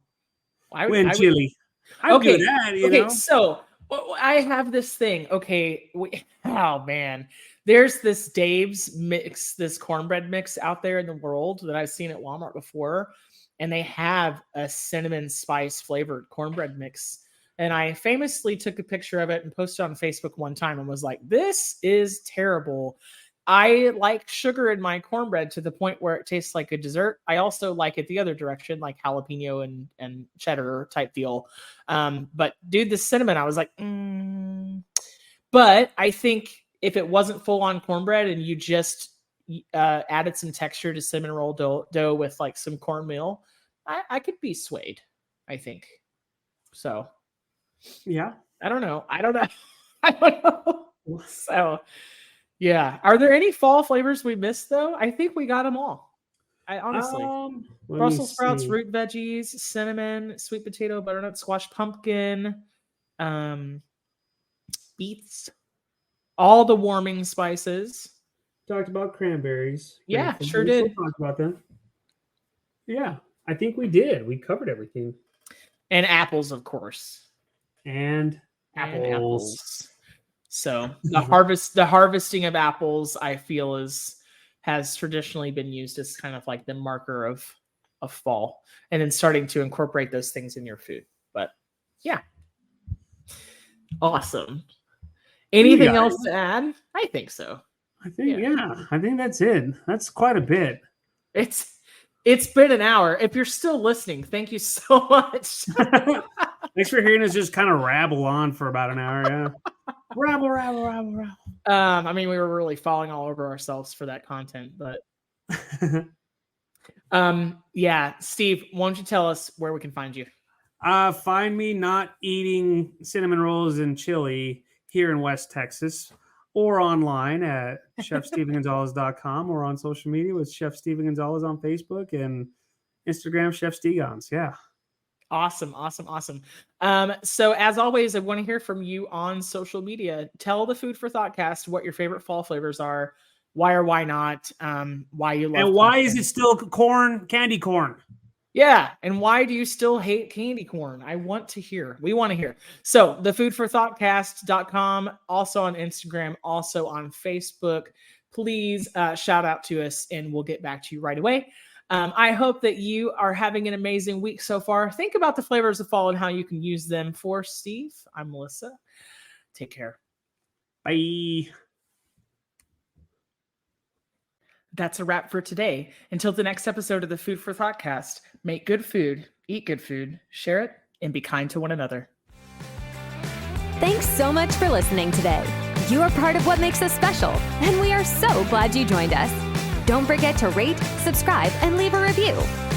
Chili. I would do that, Okay, so I have this thing. Okay. Oh, man. There's this Dave's mix, this cornbread mix out there in the world that I've seen at Walmart before. And they have a cinnamon spice flavored cornbread mix. And I famously took a picture of it and posted on Facebook one time and was like, this is terrible. I like sugar in my cornbread to the point where it tastes like a dessert. I also like it the other direction, like jalapeno and cheddar type deal. But dude, the cinnamon, I was like, But I think if it wasn't full on cornbread and you just added some texture to cinnamon roll dough with like some cornmeal, I could be swayed, I think. So, yeah, I don't know. So, yeah. Are there any fall flavors we missed though? I think we got them all. Honestly, Brussels sprouts, root veggies, cinnamon, sweet potato, butternut squash, pumpkin, beets, all the warming spices. Talked about cranberries. Yeah, sure did. Talked about them. Yeah, I think we did. We covered everything. And apples, of course. And apples. So the harvesting of apples, I feel has traditionally been used as kind of like the marker of fall, and then starting to incorporate those things in your food. But yeah, awesome. Anything else to add? I think so. I think that's it. That's quite a bit. It's been an hour. If you're still listening, thank you so much. Thanks for hearing us just kind of rabble on for about an hour. Yeah. rabble. I mean, we were really falling all over ourselves for that content, but yeah, Steve, why don't you tell us where we can find you? Find me not eating cinnamon rolls and chili here in West Texas, or online at chefstevengonzalez.com, or on social media with Chef Steven Gonzalez on Facebook and Instagram, Chef Stegons. Yeah. Awesome. So as always, I want to hear from you on social media. Tell the Food for Thoughtcast what your favorite fall flavors are, why or why not, why you love and why pumpkin. is it still candy corn? Yeah, and why do you still hate candy corn? We want to hear. So the foodforthoughtcast.com, also on Instagram, also on Facebook. Please shout out to us and we'll get back to you right away. I hope that you are having an amazing week so far. Think about the flavors of fall and how you can use them. For Steve, I'm Melissa. Take care. Bye. That's a wrap for today. Until the next episode of the Food for Thoughtcast, make good food, eat good food, share it, and be kind to one another. Thanks so much for listening today. You are part of what makes us special, and we are so glad you joined us. Don't forget to rate, subscribe, and leave a review.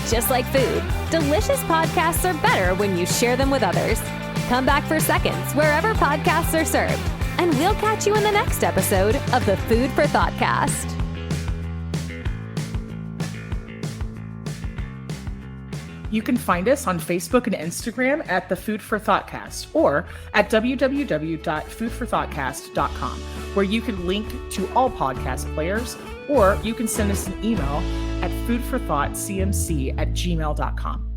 Just like food, delicious podcasts are better when you share them with others. Come back for seconds wherever podcasts are served, and we'll catch you in the next episode of the Food for Thoughtcast. You can find us on Facebook and Instagram at the Food for Thoughtcast, or at www.foodforthoughtcast.com, where you can link to all podcast players, or you can send us an email at foodforthoughtcmc@gmail.com.